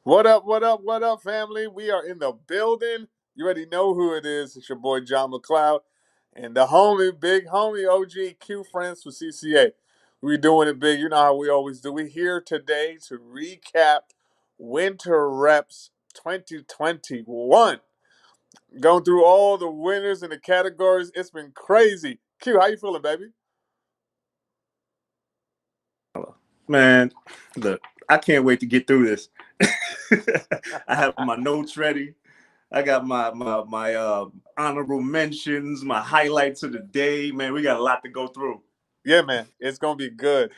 What up, what up, what up, family? We are in the building. You already know who it is. It's your boy John McLeod and the homie, big homie OG Q Friends for CCA. We doing it big. You know how we always do. We here today to recap Winter Reps 2021. Going through all the winners and the categories. It's been crazy. Q, how you feeling, baby? Man, look, I can't wait to get through this. I have my notes ready. I got my honorable mentions, my highlights of the day. Man, we got a lot to go through. Yeah, man. It's gonna be good.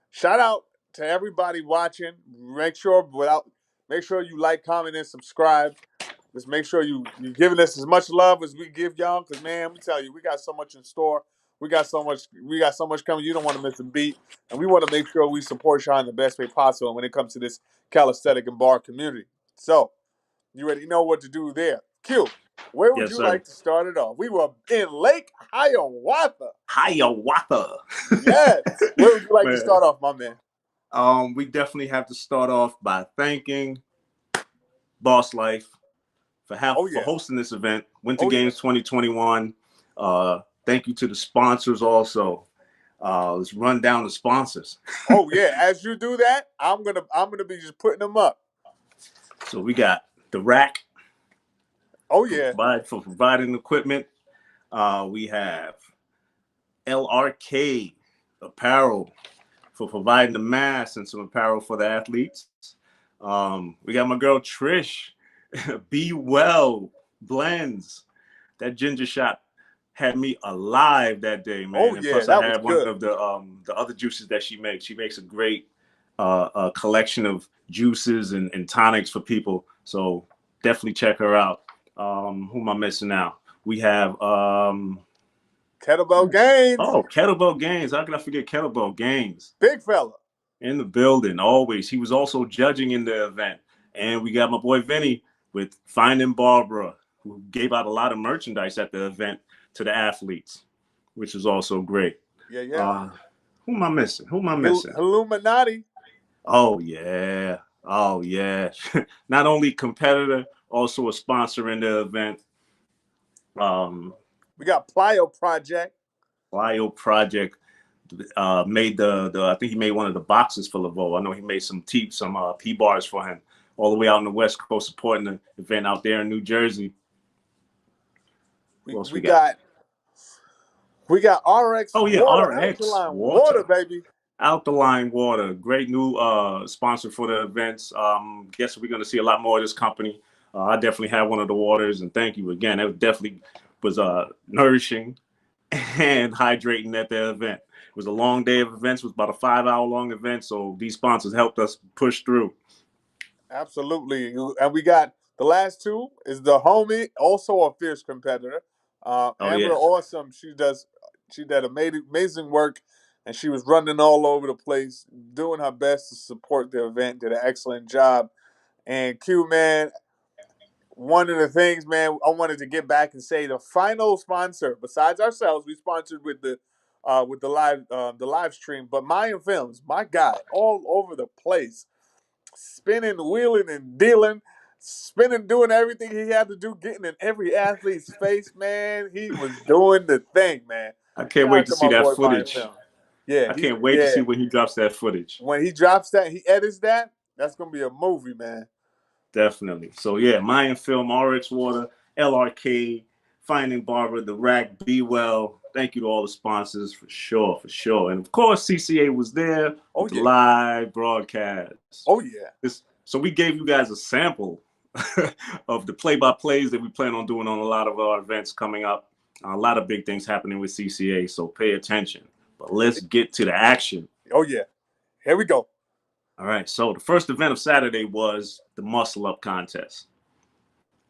Shout out to everybody watching. Make sure you like, comment, and subscribe. Just make sure you giving us as much love as we give y'all. Cause man, we tell you, we got so much in store. We got so much coming. You don't want to miss a beat. And we want to make sure we support y'all in the best way possible when it comes to this calisthenic and bar community. So you already know what to do there. Q, where would Yes, you sir. like to start it off? We were in Lake Hiawatha. Hiawatha. Yes. Where would you like to Man, start off, my man? we definitely have to start off by thanking Boss Life Oh for yeah. hosting this event, Winter Oh yeah. Games 2021. Thank you to the sponsors also. Let's run down the sponsors. Oh yeah. As you do that, I'm gonna be just putting them up. So we got the rack Oh yeah. for providing equipment. We have LRK apparel for providing the mask and some apparel for the athletes. We got my girl Trish, Be Well Blends. That ginger shot had me alive that day, Oh man. And yeah. plus, I That was had one good. of the other juices that she makes. She makes a great collection of juices and tonics for people. So definitely check her out. Who am I missing now? We have Kettlebell gains. Kettlebell Games. How can I forget Kettlebell Games? Big fella. In the building, always. He was also judging in the event. And we got my boy Vinny with Finding Barbara, who gave out a lot of merchandise at the event to the athletes, which was also great. Yeah, yeah. Uh, who am I missing? Who am I missing? Illuminati. Oh, yeah. Oh, yeah. Not only competitor, also a sponsor in the event. Um, We got Plyo Project. Bio Project made the I think he made one of the boxes for Laveau. I know he made some P bars for him all the way out on the West Coast supporting the event out there in New Jersey. We What else we we got? got we got RX Oh yeah, Water, RX alkaline water, Water. baby. Alkaline Water, great new sponsor for the events. Guess we're going to see a lot more of this company. I definitely had one of the waters, and thank you again. It definitely was nourishing and hydrating at the event. It was a long day of events. It was about a 5 hour long event, so these sponsors helped us push through. Absolutely. And we got the last two is the homie, also a fierce competitor. Oh Amber yeah, Awesome. She did amazing work, and she was running all over the place, doing her best to support the event. Did an excellent job. And Q man, one of the things, man, I wanted to get back and say the final sponsor, besides ourselves, we sponsored with the live stream, but Mayan Films, my guy, all over the place, spinning, wheeling, and dealing, spinning, doing everything he had to do, getting in every athlete's face, man. He was doing the thing, man. I can't Shout wait out to to see my that boy Mayan footage. Films. Yeah, I he can't wait to yeah. see when he drops that footage. When he drops that, he edits that. That's gonna be a movie, man. Definitely. So yeah, Mayan Film, RX Water, LRK, Finding Barbara, The Rack, Be Well. Thank you to all the sponsors for sure, for sure. And of course, CCA was there Oh with the yeah. live broadcast. Oh yeah. So we gave you guys a sample of the play-by-plays that we plan on doing on a lot of our events coming up. A lot of big things happening with CCA, so pay attention. But let's get to the action. Oh yeah. Here we go. All right. So the first event of Saturday was the muscle up contest.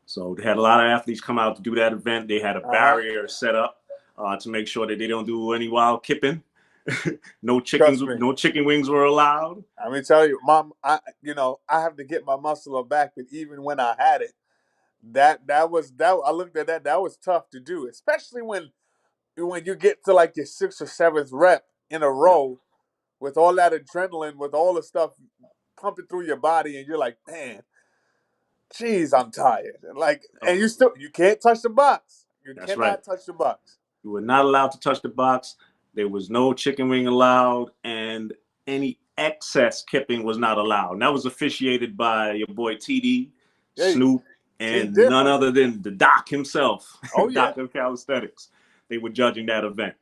So they had a lot of athletes come out to do that event. They had a Uh-huh. barrier set up to make sure that they don't do any wild kipping. Trust me. No chicken wings were allowed. Let me tell you, Mom. I have to get my muscle up back, but even when I had it, that I looked at that. That was tough to do, especially when you get to like your sixth or seventh rep in a Yep. row with all that adrenaline, with all the stuff pumping through your body, and you're like, man. Jeez, I'm tired. Like, and Oh, you can't touch the box. You that's right. cannot touch the box. You were not allowed to touch the box. There was no chicken wing allowed, and any excess kipping was not allowed. And that was officiated by your boy TD, Hey, Snoop, T and none different. other than the Doc himself, Oh yeah. Doc of Calisthenics. They were judging that event.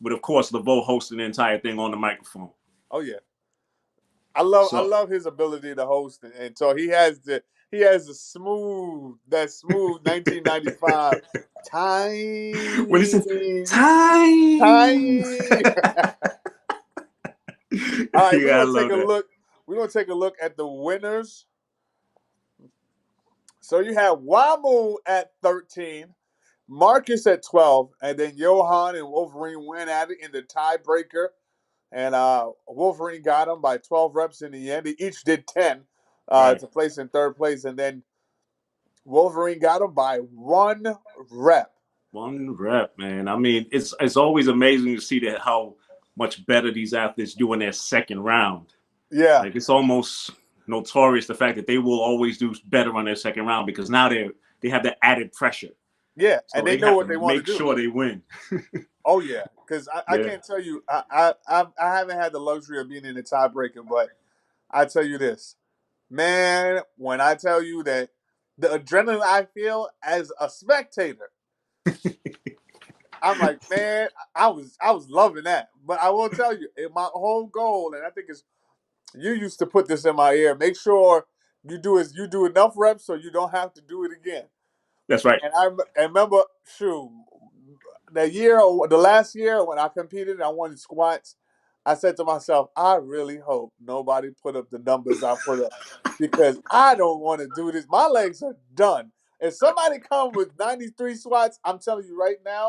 But of course, Laveau hosted the entire thing on the microphone. Oh yeah. I So love his ability to host, and so he has the smooth 1995 when he says time time, time. All right, yeah, I love that. We're gonna take a look at the winners. So you have Wamu at 13, Marcus at 12, and then Johan and Wolverine went at it in the tiebreaker. And Wolverine got him by 12 reps in the end. They each did 10 Right. to place in third place. And then Wolverine got him by 1 rep. One rep, man. I mean, it's always amazing to see that how much better these athletes do in their second round. Yeah, Like it's almost notorious the fact that they will always do better on their second round because now they have that added pressure. yeah. So And they they know have to what they want to make do. sure they win. Oh, yeah. Because I Yeah. can't tell you, I haven't had the luxury of being in the tiebreaker, but I tell you this, man, when I tell you that the adrenaline I feel as a spectator, I'm like, man, I was loving that. But I will tell you, my whole goal, and I think it's you used to put this in my ear. Make sure you do enough reps so you don't have to do it again. That's right. And I remember, shoot, the last year when I competed, and I won squats. I said to myself, I really hope nobody put up the numbers I put up because I don't want to do this. My legs are done. If somebody come with 93 squats, I'm telling you right now,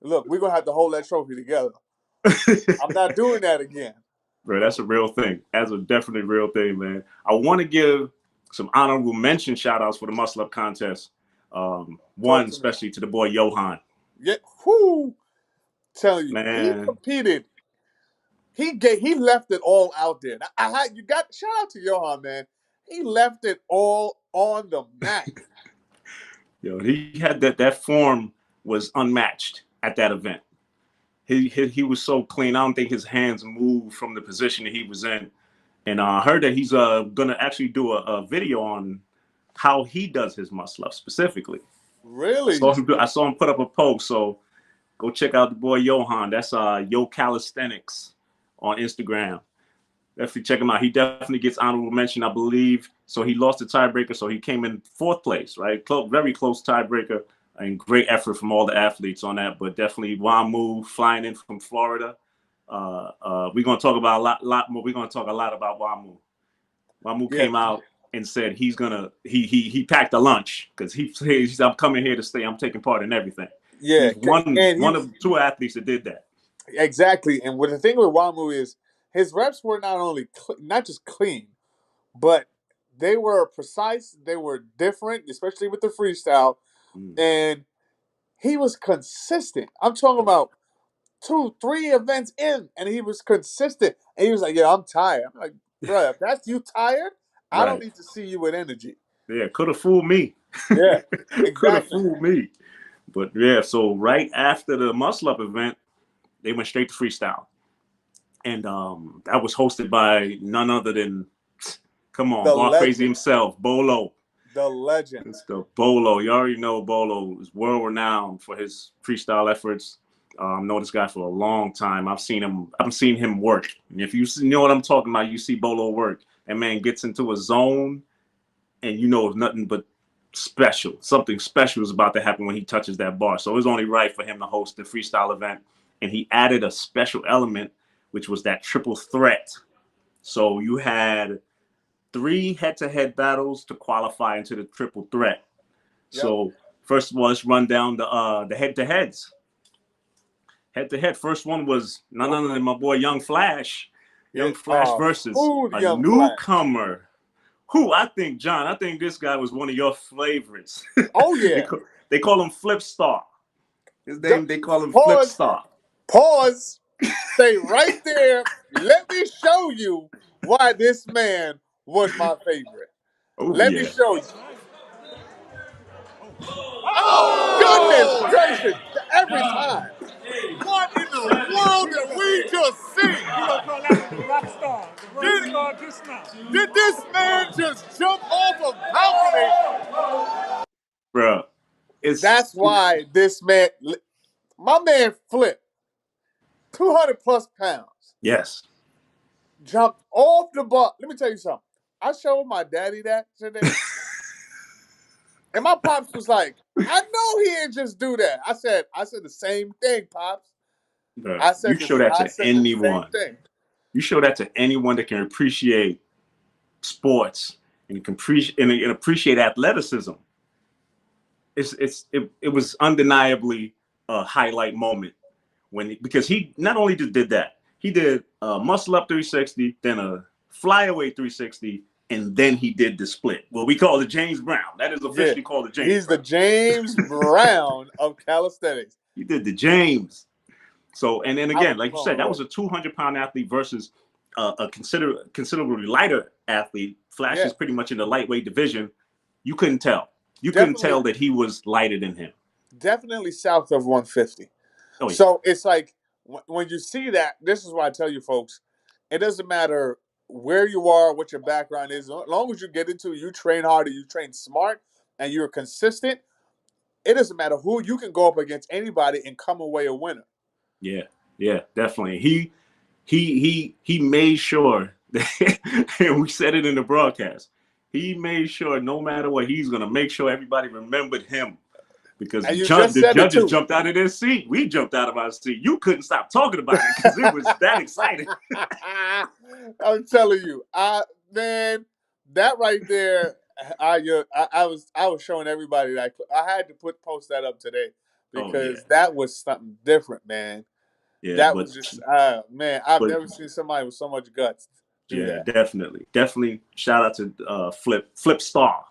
look, we're gonna have to hold that trophy together. I'm not doing that again. Bro, that's a real thing. That's a definitely real thing, man. I want to give some honorable mention shout outs for the muscle up contest. Talk One, to me. especially to the boy Johan. Yeah, whoo, telling you, he Man, competed. He left it all out there. You got shout out to Johan, man. He left it all on the mat. he had that form was unmatched at that event. He was so clean. I don't think his hands moved from the position that he was in. And I heard that he's gonna actually do a video on how he does his muscle up specifically. Really? I saw him put up a post. So go check out the boy Johan. That's Yo Calisthenics on Instagram. Definitely check him out. He definitely gets honorable mention, I believe. So he lost the tiebreaker, so he came in fourth place, right? Very close tiebreaker, and great effort from all the athletes on that. But definitely Wamu flying in from Florida. We're gonna talk about a lot more. We're gonna talk a lot about Wamu. Wamu Yeah, came out and said he packed a lunch because he's I'm coming here to stay. I'm taking part in everything. yeah. He's one And one of two athletes that did that. exactly. And what the thing with Wamu is his reps were not just clean, but they were precise. They were different, especially with the freestyle. Mm. And he was consistent. I'm talking Oh, about 3 events in, and he was consistent. And he was like, "Yeah, I'm tired." I'm like, "Bro, if that's you tired, I don't right. need to see you with energy." Yeah, could have fooled me. Yeah, Could have exactly. fooled me. But yeah, so right after the muscle up event, they went straight to freestyle. And that was hosted by none other than, come on, The Bar Crazy legend, himself, Bolo. the legend. It's the Bolo. You already know Bolo is world renowned for his freestyle efforts. Know this guy for a long time. I've seen him work. And if you know what I'm talking about, you see Bolo work. That man gets into a zone, and you know it's nothing but special. Something special is about to happen when he touches that bar. So it was only right for him to host the freestyle event. And he added a special element, which was that triple threat. So you had 3 head-to-head battles to qualify into the triple threat. Yep. So first of all, let's run down the head-to-heads. Head-to-head. First one was none other than my boy Young Flash. Yeah. Young Flash versus Who the a young flash? newcomer who I think, John, I think this guy was one of your favorites. Oh they, yeah. call, they call him Flip Star. His D- name, they call him Flip Pause. Star. Pause. Stay right there. Let me show you why this man was my favorite. Oh, Let me yeah. show you. Goodness gracious! Every time. What in the world did we just see? You gonna call that one the rock star? The rock star just now. Did this man just jump off a balcony? Bro, it's That's why this man, my man Flip, 200 plus pounds, yes. jumped off the bar. Let me tell you something. I showed my daddy that today. And my pops was like, I know he didn't just do that. I said the same thing, pops. Bro, I you said show this. that I to said the same anyone. thing. You show that to anyone that can appreciate sports and can appreciate athleticism. It was undeniably a highlight moment because he not only just did that, he did a muscle up 360, then a flyaway 360, and then he did the split. Well, we call it James Brown. That is Yeah, officially called the James he's the Brown. James Brown of calisthenics. He did the James. So, and then I again, was like you said, blown that away. was a 200-pound athlete versus a considerably lighter athlete. Flash Yeah, is pretty much in the lightweight division. You couldn't tell. You couldn't definitely, tell that he was lighter than him. definitely south of 150. Oh yeah, So it's like when you see that, this is why I tell you folks, it doesn't matter where you are, what your background is, as long as you get into it, you train hard, and you train smart, and you're consistent. It doesn't matter who you can go up against anybody and come away a winner. yeah, yeah, definitely. He made sure that, and we said it in the broadcast. He made sure no matter what, he's gonna make sure everybody remembered him because And you just the said it judges too. jumped out of their seat. We jumped out of our seat. You couldn't stop talking about it because it was that exciting. I'm telling you, man, that right there, I was showing everybody that I had to post that up today Oh yeah, because that was something different, man. yeah, That was just, man, I've but never seen somebody with so much guts do yeah, that. definitely. Shout out to Flip Star,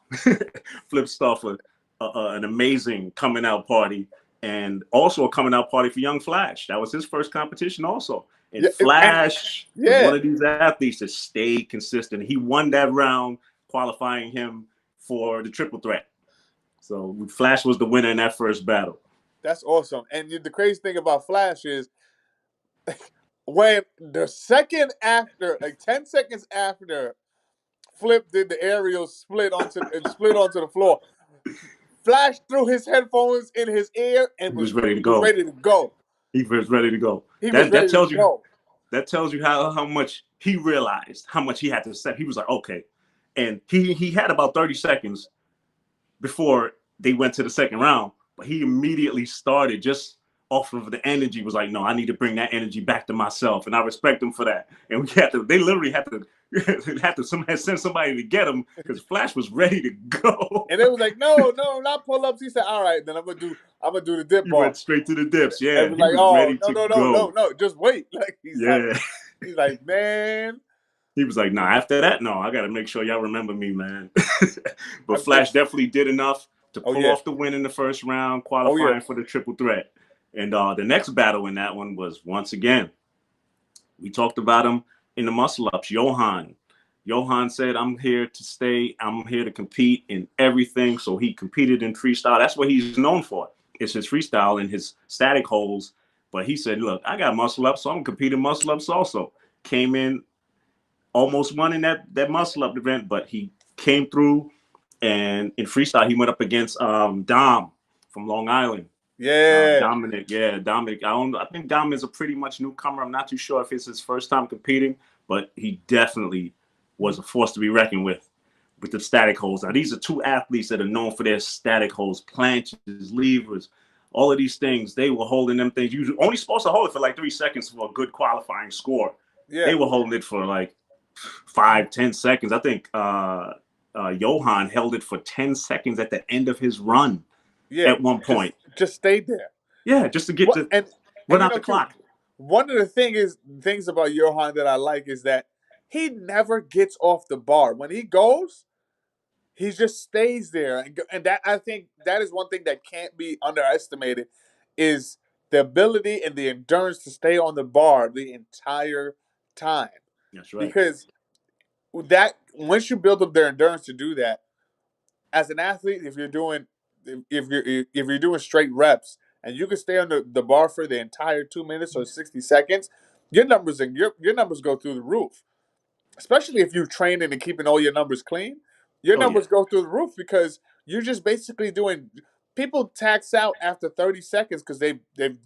Flip Star for an amazing coming out party, and also a coming out party for Young Flash. That was his first competition, also. And Yeah, Flash was yeah, one of these athletes that stayed consistent. He won that round, qualifying him for the triple threat. So Flash was the winner in that first battle. that's awesome. And the crazy thing about Flash is when the second after, like 10 seconds after Flip did the aerial split onto the floor. Flash threw his headphones in his ear and He was was ready to he was go. ready to go. He was ready to go. He was That ready to tells you go. how much he realized how much he had to set. He was like, okay, and he had about 30 seconds before they went to the second round, but he immediately started just off of the energy. Was like, no, I need to bring that energy back to myself, and I respect him for that. And we had to. They literally had to send somebody to get him because Flash was ready to go. And it was like, no, no, not pull ups. He said, all right, then I'm gonna do the dip He went bar. straight to the dips. And Yeah, was he like, was oh, ready no, to no, no, no, go. no, just wait. Like Yeah. he's like, man, He was like, nah, after that, no, I got to make sure y'all remember me, man. But I'm Flash just, definitely did enough to oh pull yeah, off the win in the first round, oh yeah, qualifying for the triple threat. And the next battle in that one was, once again, we talked about him in the muscle ups, Johan. Johan said, I'm here to stay. I'm here to compete in everything. So he competed in freestyle. That's what he's known for. It's his freestyle and his static holds. But he said, look, I got muscle ups, so I'm competing muscle ups also. Came in almost won in that muscle up event, but he came through. And in freestyle, he went up against Dom from Long Island. yeah, Dominic, yeah, Dominic. I think Dom is a pretty much newcomer. I'm not too sure if it's his first time competing, but he definitely was a force to be reckoned with the static holds. Now, these are two athletes that are known for their static holds, planches, levers, all of these things. They were holding them things. You're only supposed to hold it for like 3 seconds for a good qualifying score. yeah, They were holding it for like 5-10 seconds. I think Johan held it for 10 seconds at the end of his run yeah. at one point. Just stayed there. Yeah, just to get What to and run you out know, the Q, clock. one of the things about Johan that I like is that he never gets off the bar. When he goes, he just stays there, and that I think that is one thing that can't be underestimated is the ability and the endurance to stay on the bar the entire time. That's right. Because that once you build up their endurance to do that, as an athlete, if you're doing if you're doing straight reps and you can stay on the bar for the entire 2 minutes or 60 seconds, your numbers go through the roof. Especially if you're training and keeping all your numbers clean, your Oh yeah, numbers go through the roof because you're just basically doing. People tax out after 30 seconds because they've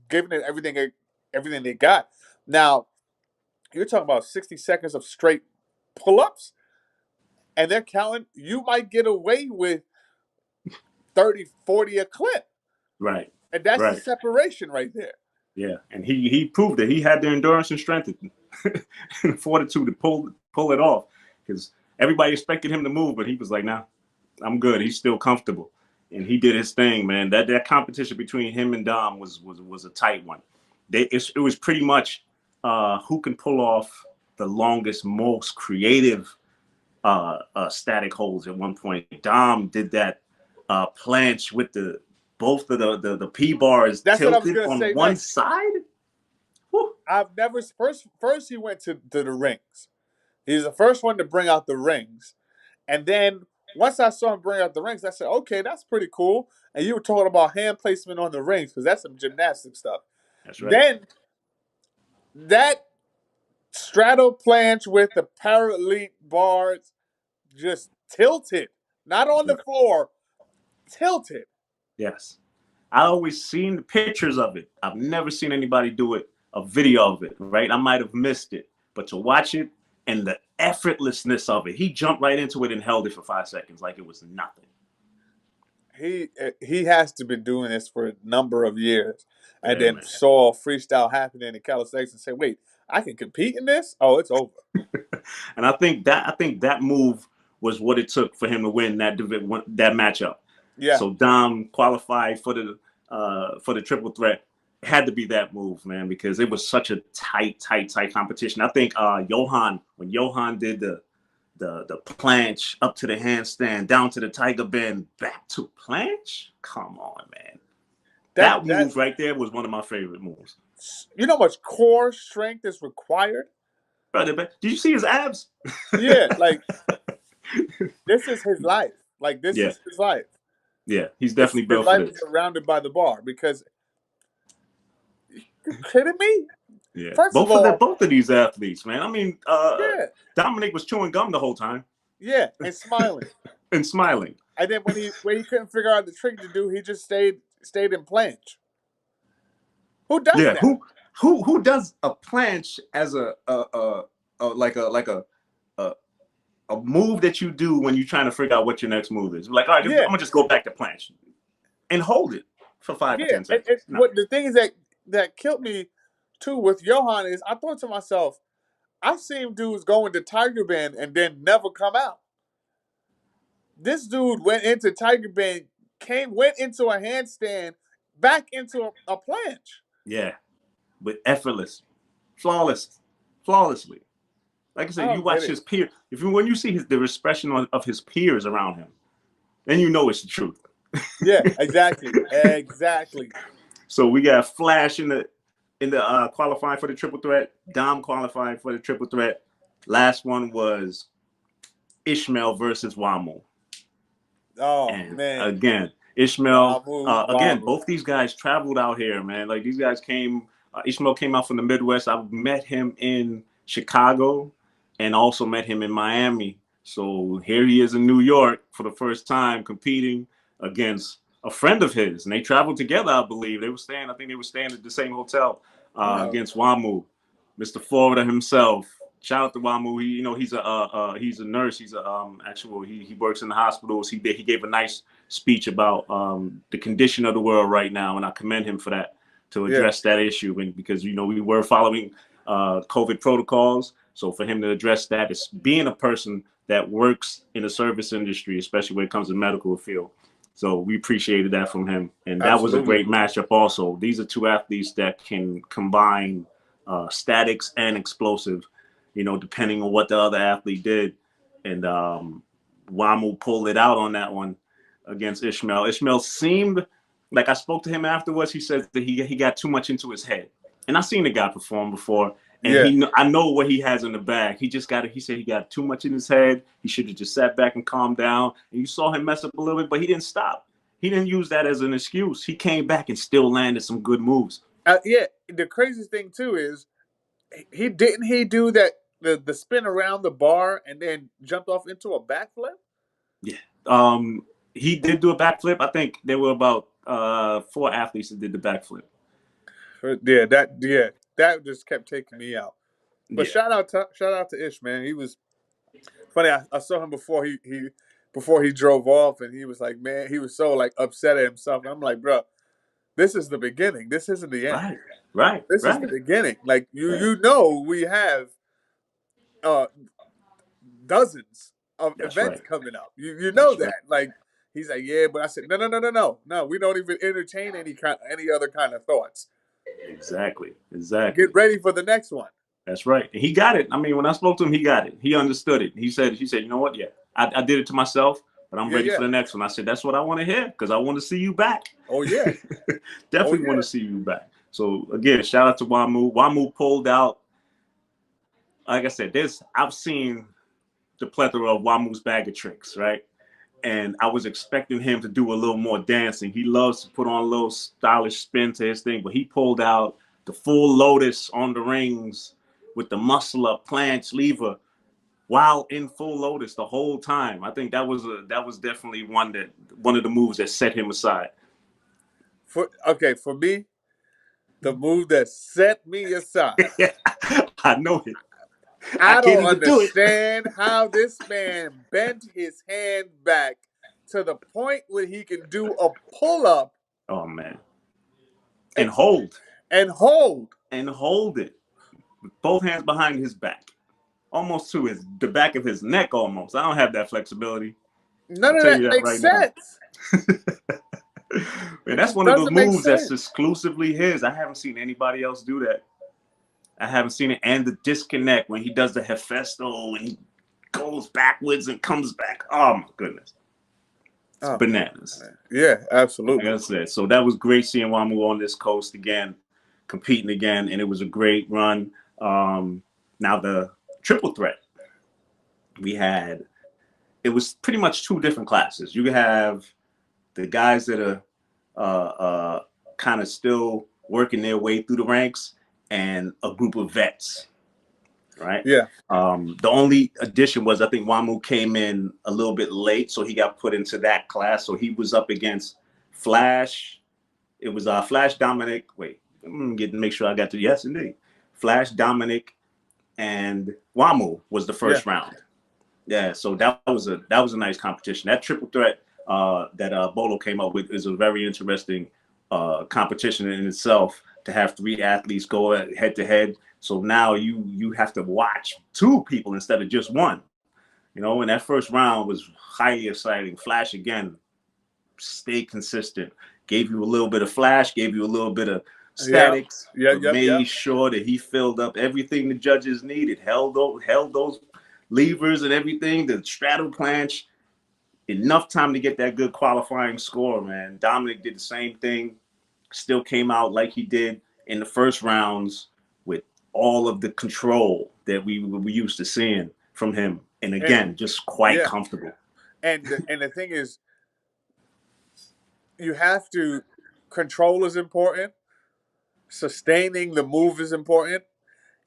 given it everything they got. Now you're talking about 60 seconds of straight pull-ups, and they're counting. You might get away with 30, 40 a clip, right, and that's the right. separation right there. Yeah, and he proved that he had the endurance and strength and fortitude to pull it off because everybody expected him to move, but he was like, "Nah, I'm good." He's still comfortable, and he did his thing, man. That competition between him and Dom was a tight one. It was pretty much who can pull off the longest, most creative static holds at one point. Dom did that planche with both of the P bars That's what I was tilted gonna on say one next. side. Whew. I've never first he went to the rings. He's the first one to bring out the rings. And then once I saw him bring out the rings, I said, okay, that's pretty cool. And you were talking about hand placement on the rings because that's some gymnastic stuff. That's right. Then that straddle planche with the paralelite bars just tilted, not on the Yeah. floor, tilted. Yes. I always seen the pictures of it. I've never seen anybody do it, a video of it, right? I might have missed it, but to watch it and the effortlessness of it, he jumped right into it and held it for 5 seconds like it was nothing. He has to be doing this for a number of years, and Yeah, then man. saw freestyle happening in calisthenics and said, "Wait, I can compete in this? Oh, it's over." And I think that move was what it took for him to win that matchup. Yeah, So Dom qualified for the triple threat. It had to be that move, man, because it was such a tight competition. I think when Johan did the planche up to the handstand, down to the tiger bend, back to planche. Come on, man. that That that move right there was one of my favorite moves. you know how much core strength is required. Brother, did you see his abs? Yeah, like this is his life. Like this Yeah, is his life. yeah. He's definitely His built for life is this. surrounded by the bar. Because you kidding me? Yeah. First of Both all, of these athletes, man. I mean, yeah, Dominic was chewing gum the whole time yeah, and smiling. and smiling. And then when he couldn't figure out the trick to do, he just stayed in planche. Who does Yeah. that? Who does a planche as a a move that you do when you're trying to figure out what your next move is? Like, all right, I'm Yeah, gonna just go back to planche and hold it for five or yeah. ten And seconds. No. what the thing is that killed me too with Johan is I thought to myself, I've seen dudes go into Tiger Bend and then never come out. This dude went into Tiger Bend, went into a handstand, back into a planche. Yeah, but effortless, flawless, flawlessly. Like I I said, you don't get watch it. his peer. When you see the expression of his peers around him, then you know it's the truth. Yeah, exactly, exactly. So we got Flash in the qualifying for the triple threat. Dom qualifying for the triple threat. Last one was Ishmael versus Wamo. Oh And man, again, Ishmael, Wamu, again, Wamu. both these guys traveled out here, man. Like these guys came, Ishmael came out from the Midwest. I've met him in Chicago and also met him in Miami. So here he is in New York for the first time competing against a friend of his. And they traveled together, I believe. I think they were staying at the same hotel No, against Wamu, Mr. Florida himself. Shout out to Wamu. He's a nurse. He's he works in the hospitals. He gave a nice speech about the condition of the world right now, and I commend him for that to yeah, address that issue. And because we were following COVID protocols, so for him to address that is being a person that works in the service industry, especially when it comes to medical field. So we appreciated that from him, and that was a absolutely. great matchup. Also, these are two athletes that can combine statics and explosive, depending on what the other athlete did. And Wamu pulled it out on that one against Ishmael. Ishmael seemed like, I spoke to him afterwards. He said that he got too much into his head. And I've seen the guy perform before. Yeah, And I know what he has in the bag. He said he got too much in his head. He should have just sat back and calmed down. And you saw him mess up a little bit, but he didn't stop. He didn't use that as an excuse. He came back and still landed some good moves. Yeah, the craziest thing too is he do that the spin around the bar and then jumped off into a backflip. Yeah. He did do a backflip. I think there were about 4 athletes that did the backflip. That just kept taking me out. But Yeah. shout out to Ish, man. He was funny. I saw him before he drove off, and he was like, man, he was so like upset at himself. And I'm like, bro, this is the beginning. This isn't the end. Right. Right. This is the Right. beginning. Like Right. you know we have uh dozens of That's events right. coming up. You know That's right. that. Like he's like, yeah, but I said, no. We don't even entertain any other kind of thoughts. Exactly. Get Exactly. ready for the next one. That's right. And he got it. I mean, when I spoke to him, he got it. He understood it. He said, you know what? Yeah, I did it to myself, but I'm ready Yeah. for the next one. I said, that's what I want to hear because I want to see you back. Oh yeah. Definitely want to see you back. So again, shout out to Wamu. Wamu pulled out. Like I said, I've seen the plethora of Wamu's bag of tricks, right? And I was expecting him to do a little more dancing. He loves to put on a little stylish spin to his thing, but he pulled out the full lotus on the rings with the muscle up planche lever while in full lotus the whole time. I think that was definitely one of the moves that set him aside. For me, the move that set me aside. I know it. I I can't don't even do it. understand how this man bent his hand back to the point where he can do a pull up. Oh man. And hold. And hold. And hold it. With both hands behind his back. Almost to the back of his neck almost. I don't have that flexibility. None I'll of tell that you that makes right now. sense. Man, It that's just one of those doesn't make moves that's sense. exclusively his. I haven't seen anybody else do that. I haven't seen it. And the disconnect when he does the Hefesto and he goes backwards and comes back. Oh my goodness. It's bananas. Yeah, absolutely. Like I said, so that was great seeing Wamu on this coast again, competing again, and it was a great run. Now the triple threat, it was pretty much 2 different classes. You have the guys that are kind of still working their way through the ranks, and a group of vets, right? Yeah. The only addition was I think Wamu came in a little bit late, so he got put into that class. So he was up against Flash. It was Flash Dominic. Wait, I'm gonna make sure I got to yes, indeed. Flash Dominic and Wamu was the first round. Yeah, so that was a nice competition. That triple threat that Bolo came up with is a very interesting competition in itself. To have 3 athletes go head to head, so now you have to watch 2 people instead of just one. You know, and that first round was highly exciting. Flash again, stayed consistent, gave you a little bit of flash, gave you a little bit of statics, but made sure that he filled up everything the judges needed, held those levers and everything, the straddle planche, enough time to get that good qualifying score, man. Dominic did the same thing, still came out like he did in the first rounds with all of the control that we used to seeing from him. And again, just quite comfortable. And the thing is, you have to, control is important, sustaining the move is important,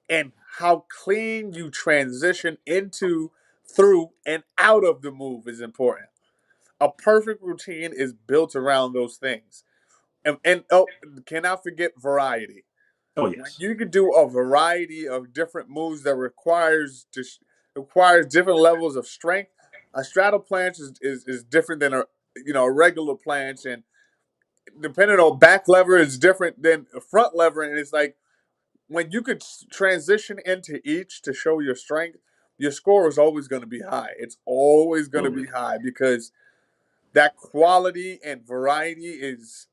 and how clean you transition into, through, and out of the move is important. A perfect routine is built around those things. And cannot forget variety. Oh yes, you could do a variety of different moves that requires different levels of strength. A straddle planche is different than a regular planche, and depending on back lever is different than a front lever. And it's like when you could transition into each to show your strength, your score is always going to be high. It's always going to be high because that quality and variety is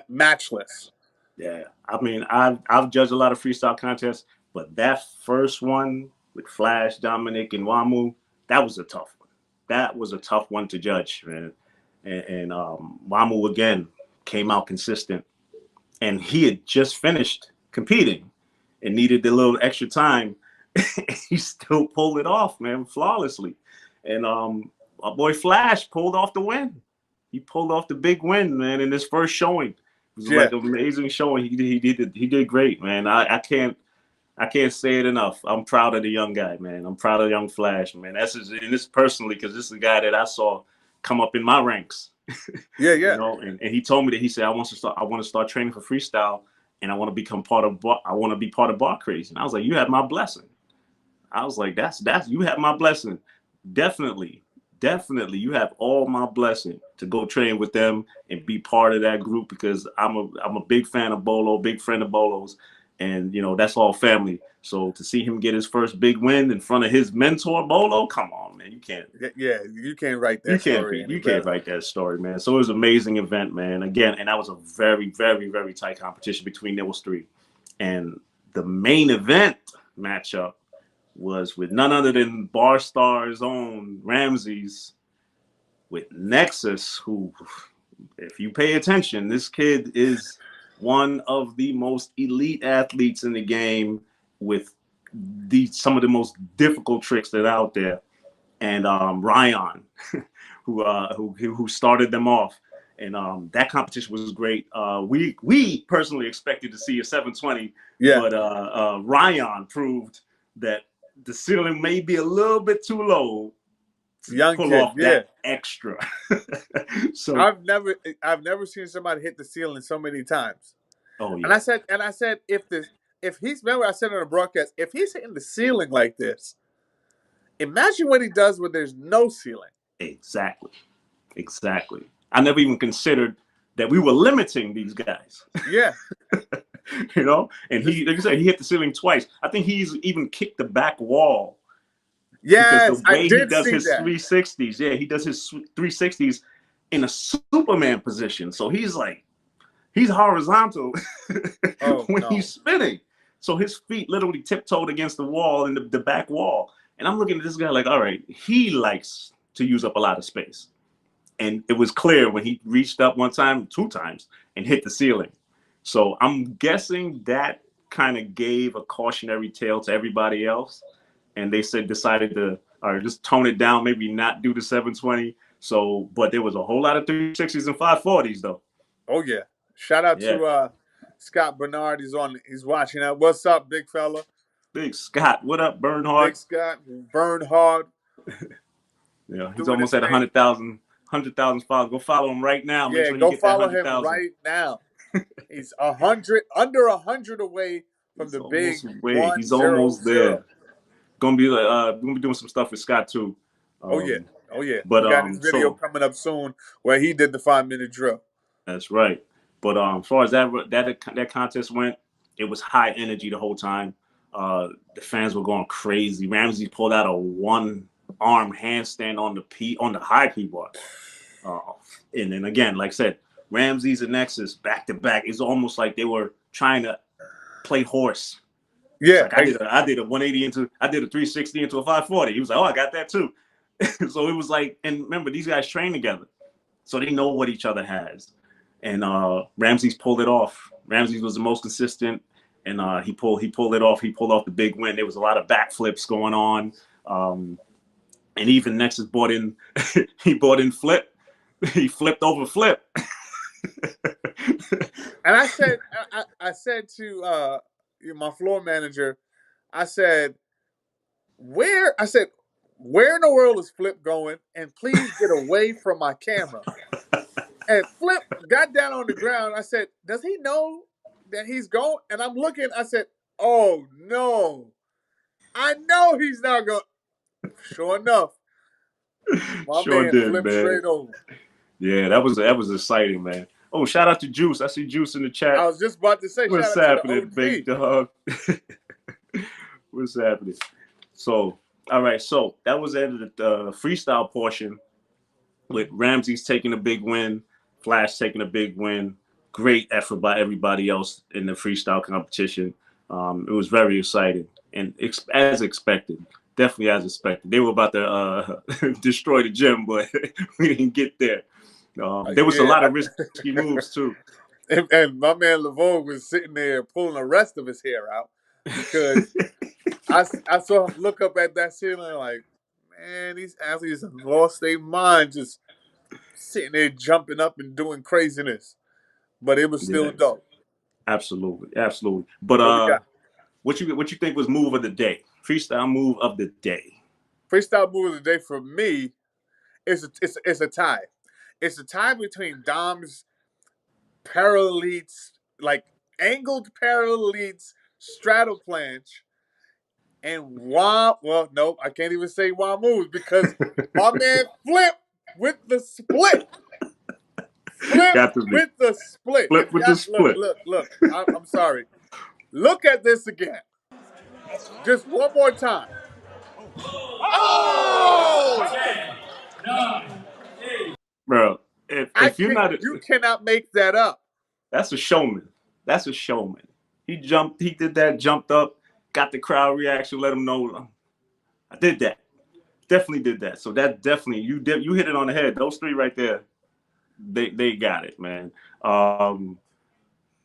matchless. Yeah, I mean, I've judged a lot of freestyle contests, but that first one with Flash, Dominic, and Wamu, that was a tough one. That was a tough one to judge, man. And Wamu again came out consistent, and he had just finished competing and needed a little extra time. He still pulled it off, man, flawlessly. And our boy Flash pulled off the win. he pulled off the big win, man, in his first showing. It was Yeah. like an amazing showing. He did great, man. I can't say it enough. I'm proud of the young guy, man. I'm proud of young Flash, man. And this personally because this is a guy that I saw come up in my ranks. Yeah. You Yeah. know, and he told me that he said I want to start training for freestyle and I want to become part of Bar Crazy. And I was like, you have my blessing. I was like, that's you have my blessing. Definitely, definitely, you have all my blessing to go train with them and be part of that group because I'm a big fan of Bolo, big friend of Bolo's, and you know that's all family. So to see him get his first big win in front of his mentor Bolo, come on, man, Yeah. You can't write that story any you can't better. write that story, man. So it was an amazing event, man. Again, and that was a very, very, very tight competition between those three. And the main event matchup was with none other than Barstar's own Ramses with Nexus, who, if you pay attention, this kid is one of the most elite athletes in the game with some of the most difficult tricks that are out there. And Ryan, who started them off. And that competition was great. We personally expected to see a 720, Yeah. but Ryan proved that the ceiling may be a little bit too low to Young pull kid. off Yeah. that extra. So, I've never seen somebody hit the ceiling so many times. oh And yeah, I said, if he's, remember I said on the broadcast, if he's hitting the ceiling like this, imagine what he does when there's no ceiling. exactly, exactly. I never even considered that we were limiting these guys. Yeah. You know, and like I said, he hit the ceiling twice. I think he's even kicked the back wall because the Yes, I way he did does see his that. 360s, yeah, he does his 360s in a Superman position. So he's horizontal Oh when no. he's spinning. So his feet literally tiptoed against the wall in the back wall. And I'm looking at this guy like, all right, he likes to use up a lot of space. And it was clear when he reached up one time, two times, and hit the ceiling. So I'm guessing that kind of gave a cautionary tale to everybody else. And they decided to, all right, just tone it down, maybe not do the 720. So, but there was a whole lot of 360s and 540s though. Oh yeah. Shout out Yeah. to Scott Bernard. He's watching that. What's up, big fella? Big Scott, what up, Big Bernhard? Scott, burn hard, Yeah, he's doing almost his at thing. 100,000 followers. Go follow him right now. Make Yeah, sure he go get that follow him 100,000. right now. He's under 100 away from He's the big almost away. He's 100. almost there. Gonna be doing some stuff with Scott too. Oh yeah, Um, oh yeah. but He got his video so coming up soon where he did the 5-minute drill. that's right. But as far as that contest went, it was high energy the whole time. The fans were going crazy. Ramsey pulled out a one arm handstand on the high P bar. Uh, and then again, like I said, Ramses and Nexus back to back. It's almost like they were trying to play horse. It's Yeah, like I did a 180 I did a 360 into a 540. He was like, oh, I got that too. So it was like, and remember, these guys train together, so they know what each other has. And Ramses pulled it off. Ramses was the most consistent, and he pulled it off. He pulled off the big win. There was a lot of backflips going on, and even Nexus bought in. He bought in flip. He flipped over flip. and I said to my floor manager, I said, where in the world is Flip going? And please get away from my camera. And Flip got down on the ground. I said, does he know that he's going? And I'm looking, I said, oh no. I know he's not going. Sure enough, my Sure man did, flipped man. straight over. Yeah, that was exciting, man. Oh, shout out to Juice. I see Juice in the I chat. was just about to say, shout What's out to the happening, big OG. dog? What's happening? So, all right. So that was the end of the freestyle portion with Ramses taking a big win, Flash taking a big win. Great effort by everybody else in the freestyle competition. It was very exciting and as expected. Definitely as expected. They were about to destroy the gym, but we didn't get there. There was a Yeah. lot of risky moves too. And my man Laveau was sitting there pulling the rest of his hair out because I saw him look up at that ceiling like, man, these athletes have lost their mind just sitting there jumping up and doing craziness, but it was still Yeah, dope. absolutely, absolutely. But What we got? what you think was move of the day? Freestyle move of the day. Freestyle move of the day for me is it's a tie. It's a tie between Dom's parallel leads, like angled parallel leads, straddle planche, and Wah. Well, nope, I can't even say Wah moves because my man Flip with the split. Flip Got to be with the split. flip If with y'all the look, split. look, I'm sorry. Look at this again. Just one more time. Oh! Bro, I if you're can't. not, You cannot make that up. that's a showman. That's a showman. He jumped. He did that. Jumped up. Got the crowd reaction. Let him know I did that. Definitely did that. So that definitely you hit it on the head. Those three right there. They got it, man. Um,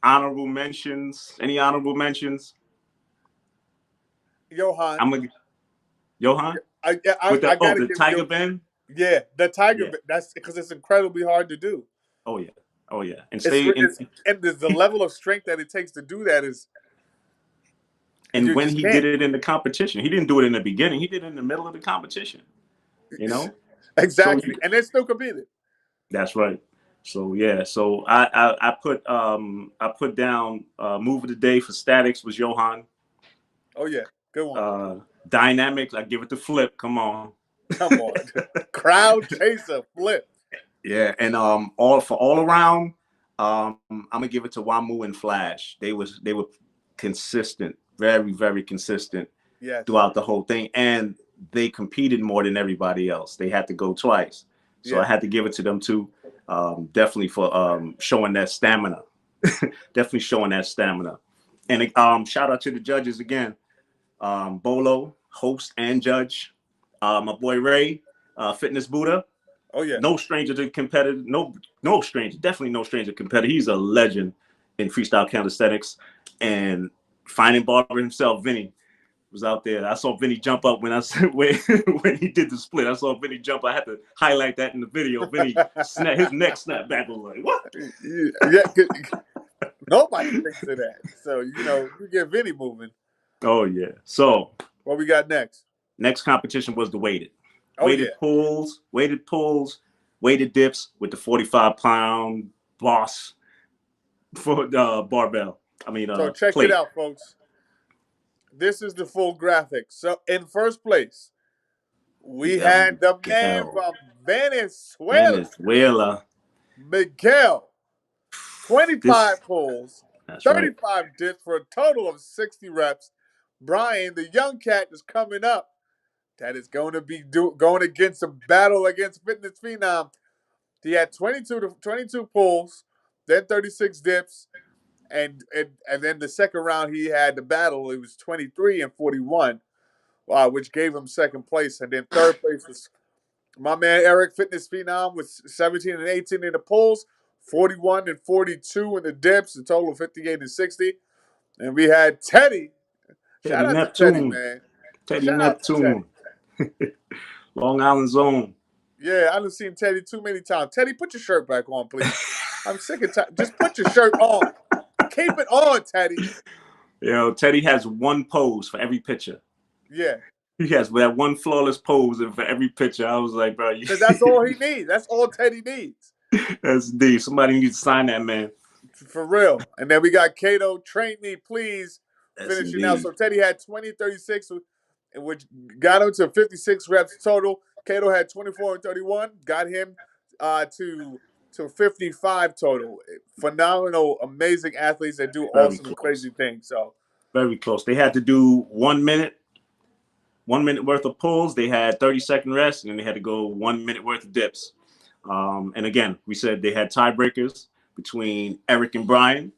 honorable mentions. Any honorable mentions? Johan. I'm gonna Johan with I gotta the give Tiger you. Bend. Yeah, the Tiger. Yeah. That's because it's incredibly hard to do. Oh yeah. Oh yeah. And It's stay in. and the level of strength that it takes to do that is And you when just he can't. did it in the competition, he didn't do it in the beginning. He did it in the middle of the competition. You know. So Exactly, and they still competed. that's right. So yeah. So I put down move of the day for statics was Johan. Oh yeah, good one. Dynamics, I give it to Flip. Come on. Come on, crowd chaser Flip. Yeah, and all around, I'm gonna give it to Wamu and Flash. They were consistent, very very consistent Yes, throughout the whole thing, and they competed more than everybody else. They had to go twice, so I yeah, had to give it to them too. Definitely for showing that stamina. Definitely showing that stamina. And shout out to the judges again, Bolo, host and judge, my boy Ray, Fitness Buddha. oh yeah, No stranger to competitive. No stranger. Definitely no stranger to competitive. He's a legend in freestyle calisthenics. And finding barber himself, Vinny was out there. I saw Vinny jump up when I said when he did the split. I saw Vinny jump. I had to highlight that in the video. Vinny his neck snapped back. I was like, what? yeah. Nobody thinks of that. So you get Vinny moving. Oh yeah. So What we got next? next competition was the Oh yeah, weighted pulls, weighted dips with the 45-pound boss for barbell. I mean, so check it plate. out, folks. This is the full graphic. So in first place, We we got had the man Miguel. from Venezuela, Venezuela. Miguel. This, 25 pulls, that's right. 35 dips for a total of 60 reps. Brian, the young cat, is coming up. That is going to be going against a battle against Fitness Phenom. He had 22 pulls, then 36 dips, and then the second round he had the battle. It was 23 and 41, which gave him second place. And then third place was my man Eric, Fitness Phenom, with 17 and 18 in the pulls, 41 and 42 in the dips, a total of 58 and 60. And we had Teddy. Shout Teddy out to Teddy, Neptune. man. Teddy Shout out to Teddy. Neptune. Long Island Zone. Yeah, I've seen Teddy too many times. Teddy, put your shirt back on, please. I'm sick of just put your shirt on. Keep it on, Teddy. Teddy has one pose for every picture. Yeah. He has that one flawless pose for every picture. I was like, bro, Because that's all he needs. That's all Teddy needs. that's deep. Somebody needs to sign that man. For real. And then we got Kato, train me, please. Yes, Finishing out. indeed. So Teddy had 20, 36, which got him to 56 reps total. Kato had 24 and 31, got him to 55 total. Phenomenal, amazing athletes that do Very awesome and close. crazy things. So Very close. They had to do 1 minute worth of pulls. They had 30-second rest, and then they had to go 1 minute worth of dips. And again, we said they had tiebreakers between Eric and Brian.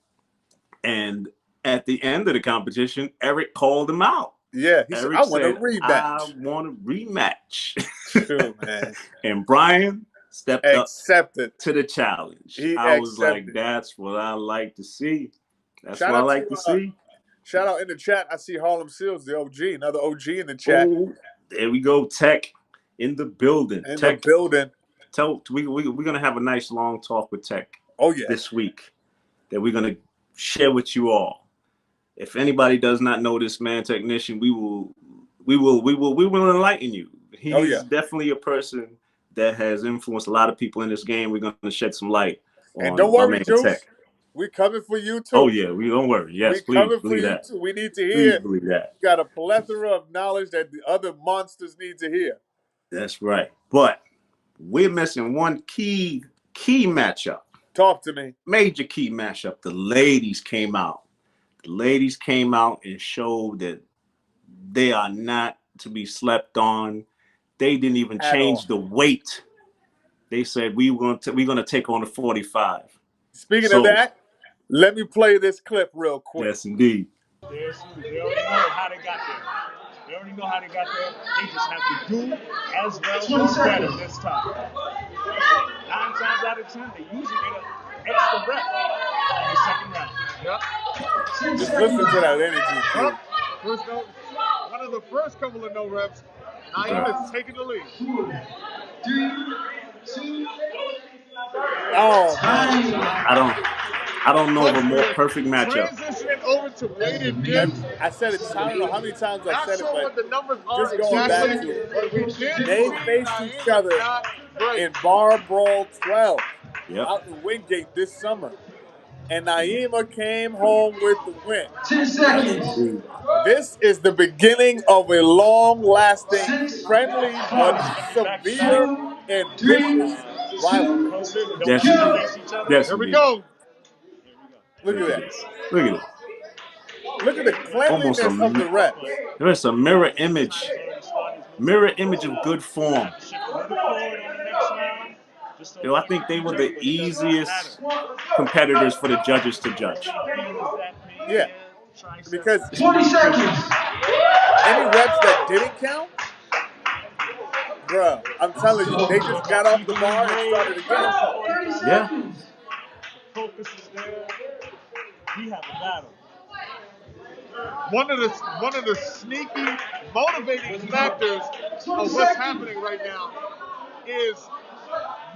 And at the end of the competition, Eric called him out. yeah, he said, Eric I want a said, I rematch. want a rematch. True, man. And Brian stepped up Accepted. to the challenge. He I was like, accepted. that's what I like to see. That's Shout what I out like to see. shout out in the chat. I see Harlem Seals, the OG, another OG in the chat. Oh, there we go. Tech in the building. In the Tech building. We're gonna have a nice long talk with Tech. Oh yeah. This week that we're gonna share with you all. If anybody does not know this man, technician, we will enlighten you. Oh yeah. He's definitely a person that has influenced a lot of people in this game. We're gonna shed some light And don't on my worry, man Tech. Juice. We're coming for you Oh too. yeah, we don't worry. Yes, We're please coming for believe you that. too. We need to Please hear. believe that. You got a plethora of knowledge that the other monsters need to hear. That's right. But we're missing one key matchup. Talk to me. Major key matchup. The ladies came out. The ladies came out and showed that they are not to be slept on. They didn't even At change all. the weight. They said we're gonna take on the 45. Speaking of So that, let me play this clip real quick. yes, indeed. They already know how they got there. They already know how they got there. They just have to do as well or better this time. 9 times out of 10, they usually get an extra rep in the second round. Yep. Just listen to that energy, Q. First no, one of the first couple of no reps, Naeem is taking the lead. 3, 2. Oh man. I don't know of a more perfect matchup. Transitioning over to weighted dips. I said it. I don't know how many times I Not said it, sure but what the numbers are just going back exactly, to it. but we did They see faced Naeem each is other not great. in Bar Brawl 12 Yep. out in Wingate this summer. And Naima came home with the win. 10 seconds. Indeed. This is the beginning of a long-lasting, 6, friendly but 5, Back to back. severe and 3, vicious 2, rivalry. Coaches don't Yes, want to indeed. face each other. Yes, Here we indeed. go. Look at Look at that. this. Look at it. Look at the Almost cleanliness of the reps. there's a mirror image of good form. Yo, I think they were the easiest competitors for the judges to judge. Yeah, because 20 seconds. any reps that didn't count, bruh, I'm telling you, they just got off the bar and started again. 30 Yeah. seconds. Focus is there. We have a battle. One of the sneaky motivating factors of what's happening right now is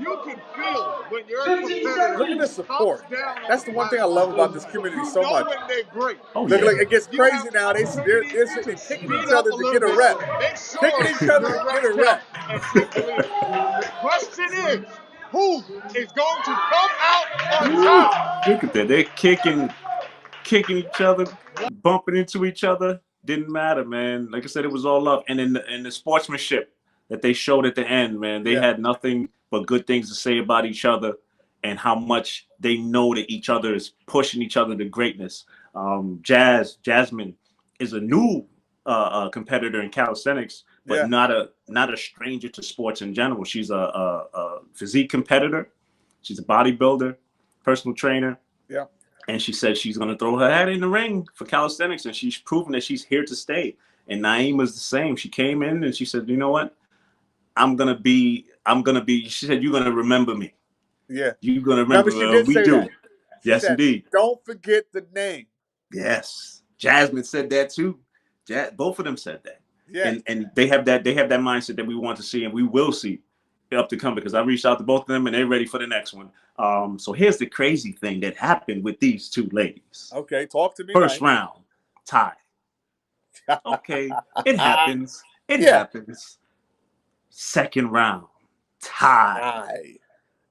you can feel when your 15 competitor Look at the seconds. comes support. down on That's the the one thing I love platform. about this community You so know much. when they're great. Oh Look, yeah. like it gets You have crazy now. They're opportunities sitting to there kicking speed each up other a to little get a bit. rep, Make sure kicking each other your to get reps a count rep. and take the lead. The question is, who is going to come out on Woo. top? Look at that. They're kicking each other, bumping into each other. Didn't matter, man. Like I said, it was all love. And in the sportsmanship that they showed at the end, man, they Yeah, had nothing but good things to say about each other and how much they know that each other is pushing each other to greatness. Jasmine is a new competitor in calisthenics, but yeah, not a stranger to sports in general. She's a physique competitor. She's a bodybuilder, personal trainer, yeah. and she said she's going to throw her hat in the ring for calisthenics, and she's proven that she's here to stay. And Naima's the same. She came in and she said, "You know what? I'm gonna be." She said, "You're gonna remember me. Yeah. You're gonna Remember, remember she me." did We say do. that. She Yes, said, indeed. "Don't forget the name." Yes. Jasmine said that too. Both of them said that. Yeah. And they have that mindset that we want to see and we will see up to come, because I reached out to both of them and they're ready for the next one. So here's the crazy thing that happened with these two ladies. Okay, talk to me First nice. round, tie. Okay, it happens. It Yeah. happens. Second round, tie. Aye.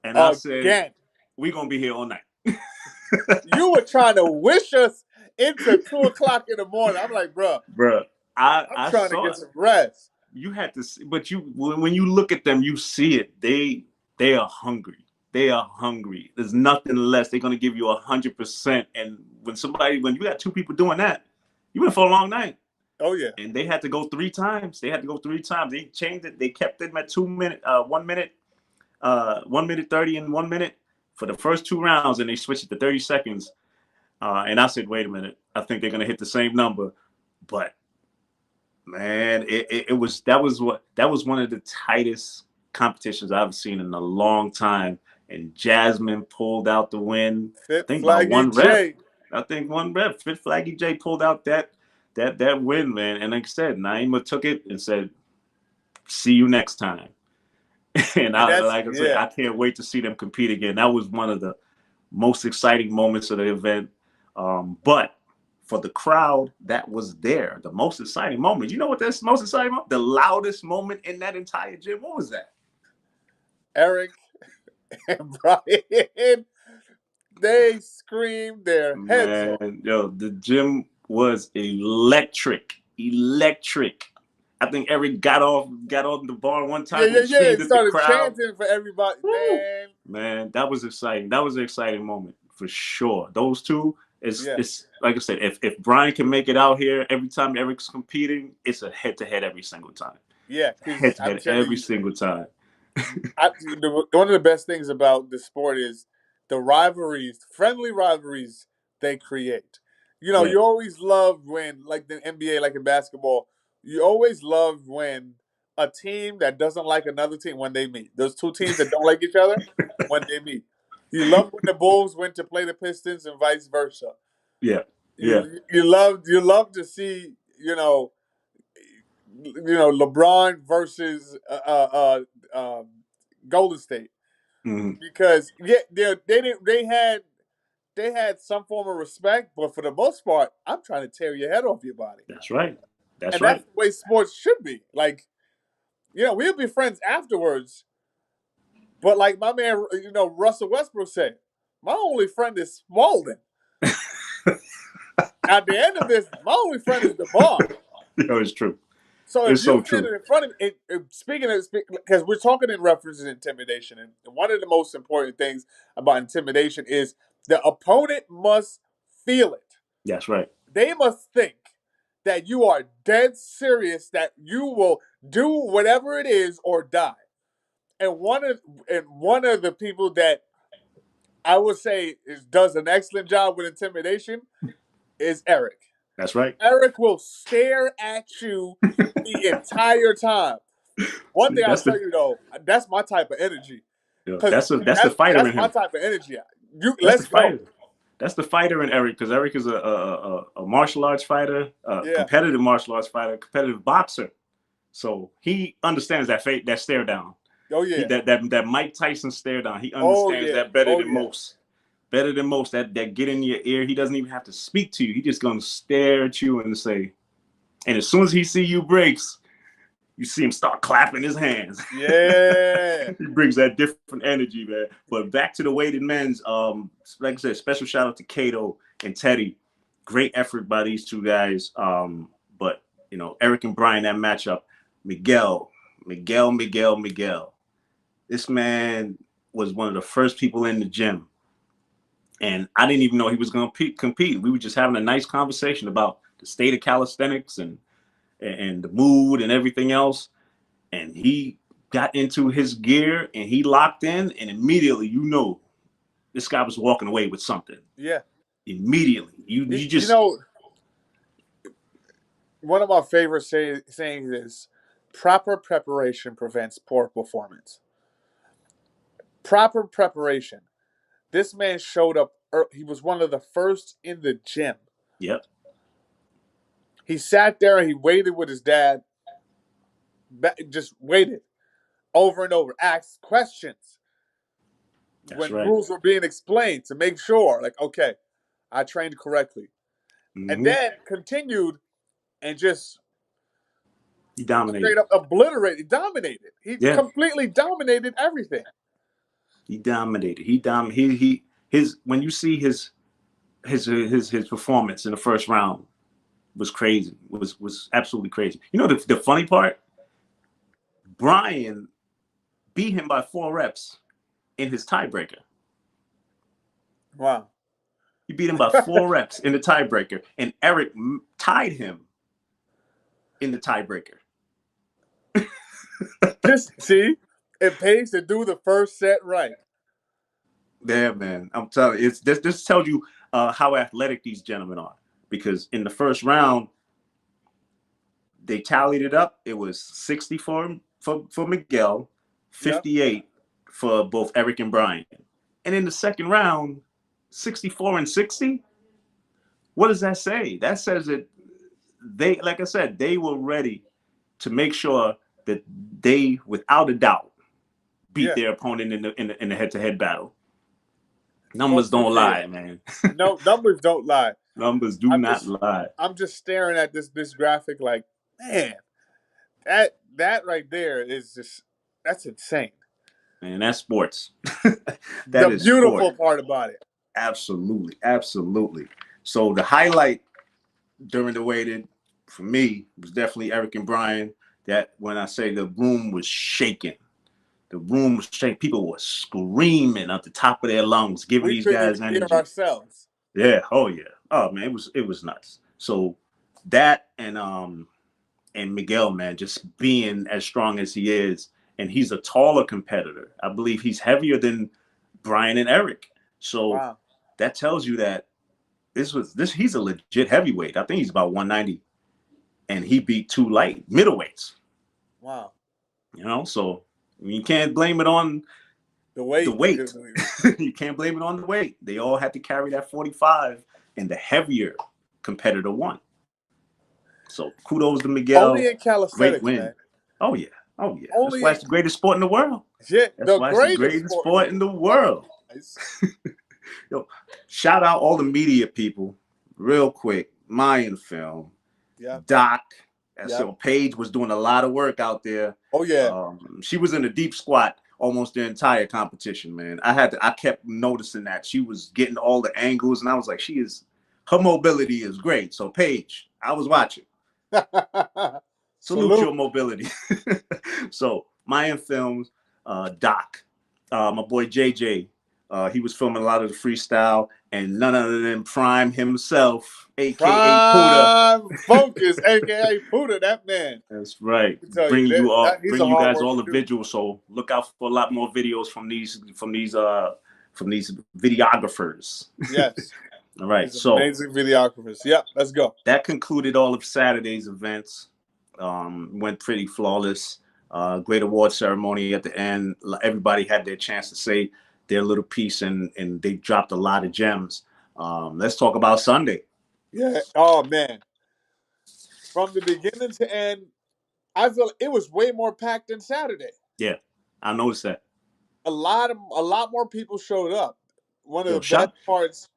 And I said, Again, we're going to be here all night. you were trying to wish us into 2 o'clock in the morning. I'm like, bruh, Bruh, I'm I trying to saw get it. some rest. You had to see, but when you look at them, you see it. They are hungry. They are hungry. There's nothing less. They're gonna give you 100%. And when you got two people doing that, you went for a long night. Oh yeah. And they had to go 3 times. They changed it. They kept them at 2 minute, 1 minute, 1 minute 30 and 1 minute for the first 2 rounds, and they switched it to 30 seconds. And I said, wait a minute, I think they're gonna hit the same number, but man, it was that was one of the tightest competitions I've seen in a long time. And Jasmine pulled out the win. I Fit think by Flaggy one rep. J. I think one rep. Fit Flaggy J pulled out that win, man. And like I said, Naima took it and said, "See you next time." And And that's like I said, yeah. I can't wait to see them compete again. That was one of the most exciting moments of the event. But for the crowd that was there, the most exciting moment. You know what this most exciting moment? The loudest moment in that entire gym. What was that? Eric and Brian, they screamed their heads off. Man, yo, the gym was electric. Electric. I think Eric got on the bar one Yeah, time yeah, and yeah. screamed And at the started crowd. chanting for everybody. Woo! Man, Man, that was exciting. That was an exciting moment for sure. Those two, yeah, it's like I said, if Brian can make it out here every time Eric's competing, it's a head to head every single time. yeah. Head Because to I'm head telling every you, single time. one of the best things about the sport is the rivalries, friendly rivalries they create. You know, Right. you always love when, like the NBA, like in basketball, you always love when a team that doesn't like another team when they meet. Those two teams that don't like each other when they meet. You love when the Bulls went to play the Pistons and vice versa. Yeah. Yeah. You love to see LeBron versus Golden State Hmm. because yeah they had some form of respect, but for the most part, I'm trying to tear your head off your body, That's right. That's and that's right. the way sports should be. Like we'll be friends afterwards, but like my man, Russell Westbrook said, my only friend is Spalding. At the end of this, my only friend is DeBon. Yo, it's true. So if It's you're so true. standing in front of me, speaking of, because we're talking in reference to intimidation, and one of the most important things about intimidation is the opponent must feel it. That's right. They must think that you are dead serious, that you will do whatever it is or die. And one of the people that I would say does an excellent job with intimidation is Eric. That's right. Eric will stare at you the entire time. One See, thing I'll tell you though, that's my type of energy. Cause that's the that's fighter that's in my him. type of energy. You That's the let's go. fighter. That's the fighter in Eric, because Eric is a martial arts fighter, a Yeah. competitive martial arts fighter, competitive boxer. So he understands that stare down. Oh He yeah. that Mike Tyson stare down. He Oh understands yeah. that better Oh than yeah. most. Better than most. That get in your ear. He doesn't even have to speak to you. He just gonna stare at you and say. And as soon as he see you breaks, you see him start clapping his hands. Yeah. He brings that different energy, man. But back to the weighted men's, like I said, special shout out to Cato and Teddy. Great effort by these two guys. But Eric and Brian, that matchup, Miguel. This man was one of the first people in the gym, and I didn't even know he was going to compete. We were just having a nice conversation about the state of calisthenics and the mood and everything else. And he got into his gear and he locked in, and immediately this guy was walking away with something. Yeah. Immediately, you You, you you just know, one of my favorite sayings is proper preparation prevents poor performance. Proper preparation. This man showed up. He was one of the first in the gym. yep. He sat there and he waited with his dad. Just waited over and over. Asked questions That's when right. rules were being explained to make sure, like, okay, I trained correctly. And Hmm. then continued and just He straight dominated. up obliterated, dominated. He Yeah, completely dominated everything. he dominated. He his when you see his performance in the first round was crazy. Was absolutely crazy. The funny part, Brian beat him by 4 reps in his tiebreaker. Wow. He beat him by 4 reps in the tiebreaker, and Eric tied him in the tiebreaker. Just see, it pays to do the first set right. Yeah, man. I'm telling you, this tells you how athletic these gentlemen are. Because in the first round, they tallied it up. It was 60 for Miguel, Yep. 58 for both Eric and Brian. And in the second round, 64 and 60. What does that say? That says that like I said, they were ready to make sure that they, without a doubt, beat their opponent in the head-to-head battle. Numbers Most don't certainly is. lie, man. No, numbers don't lie. Numbers do not lie. I'm just staring at this graphic like, man, that right there is that's insane. Man, that's sports. The That is sport. beautiful part about it. Absolutely, absolutely. So the highlight during the waiting for me was definitely Eric and Brian. That when I say the room was shaking, the room was shaking. People were screaming at the top of their lungs, giving We these couldn't guys even hear energy. ourselves. Yeah, oh yeah, oh man, it was nuts. So that and Miguel, man, just being as strong as he is, and he's a taller competitor. I believe he's heavier than Brian and Eric. So Wow. that tells you that he's a legit heavyweight. I think he's about 190, and he beat two light middleweights. Wow. So you can't blame it on The the weight. weight. You can't blame it on the weight. They all had to carry that 45, and the heavier competitor won. So kudos to Miguel. Only in Great calisthenics, win. man. Oh yeah. Oh yeah. That's Only why in it's the greatest sport in the world. That's the why it's the greatest greatest sport in the sport in the world. world. Yo, shout out all the media people, real quick. Mayan Film, Yep. Doc. Yep. Paige was doing a lot of work out there. Oh yeah. She was in a deep squat almost the entire competition, man. I kept noticing that she was getting all the angles, and I was like, her mobility is great. So Paige, I was watching. Salute Salute. your mobility. So Mayan Films, Doc, my boy JJ, he was filming a lot of the freestyle, and none other than Prime himself, aka Puda. Prime Focus, aka Puda, that man. That's right. I tell you, Bringing you all, he's a bring you hard guys all working the dude. visuals. So look out for a lot more videos from these videographers. Yes. All right. He's So amazing videographers. Yep, let's go. that concluded all of Saturday's events. Went pretty flawless. Great award ceremony at the end. Everybody had their chance to say their little piece, and they dropped a lot of gems. Let's talk about Sunday. Yeah. Oh man. From the beginning to end, I feel it was way more packed than Saturday. Yeah, I noticed that. A lot more people showed up. One of Yo, the best parts.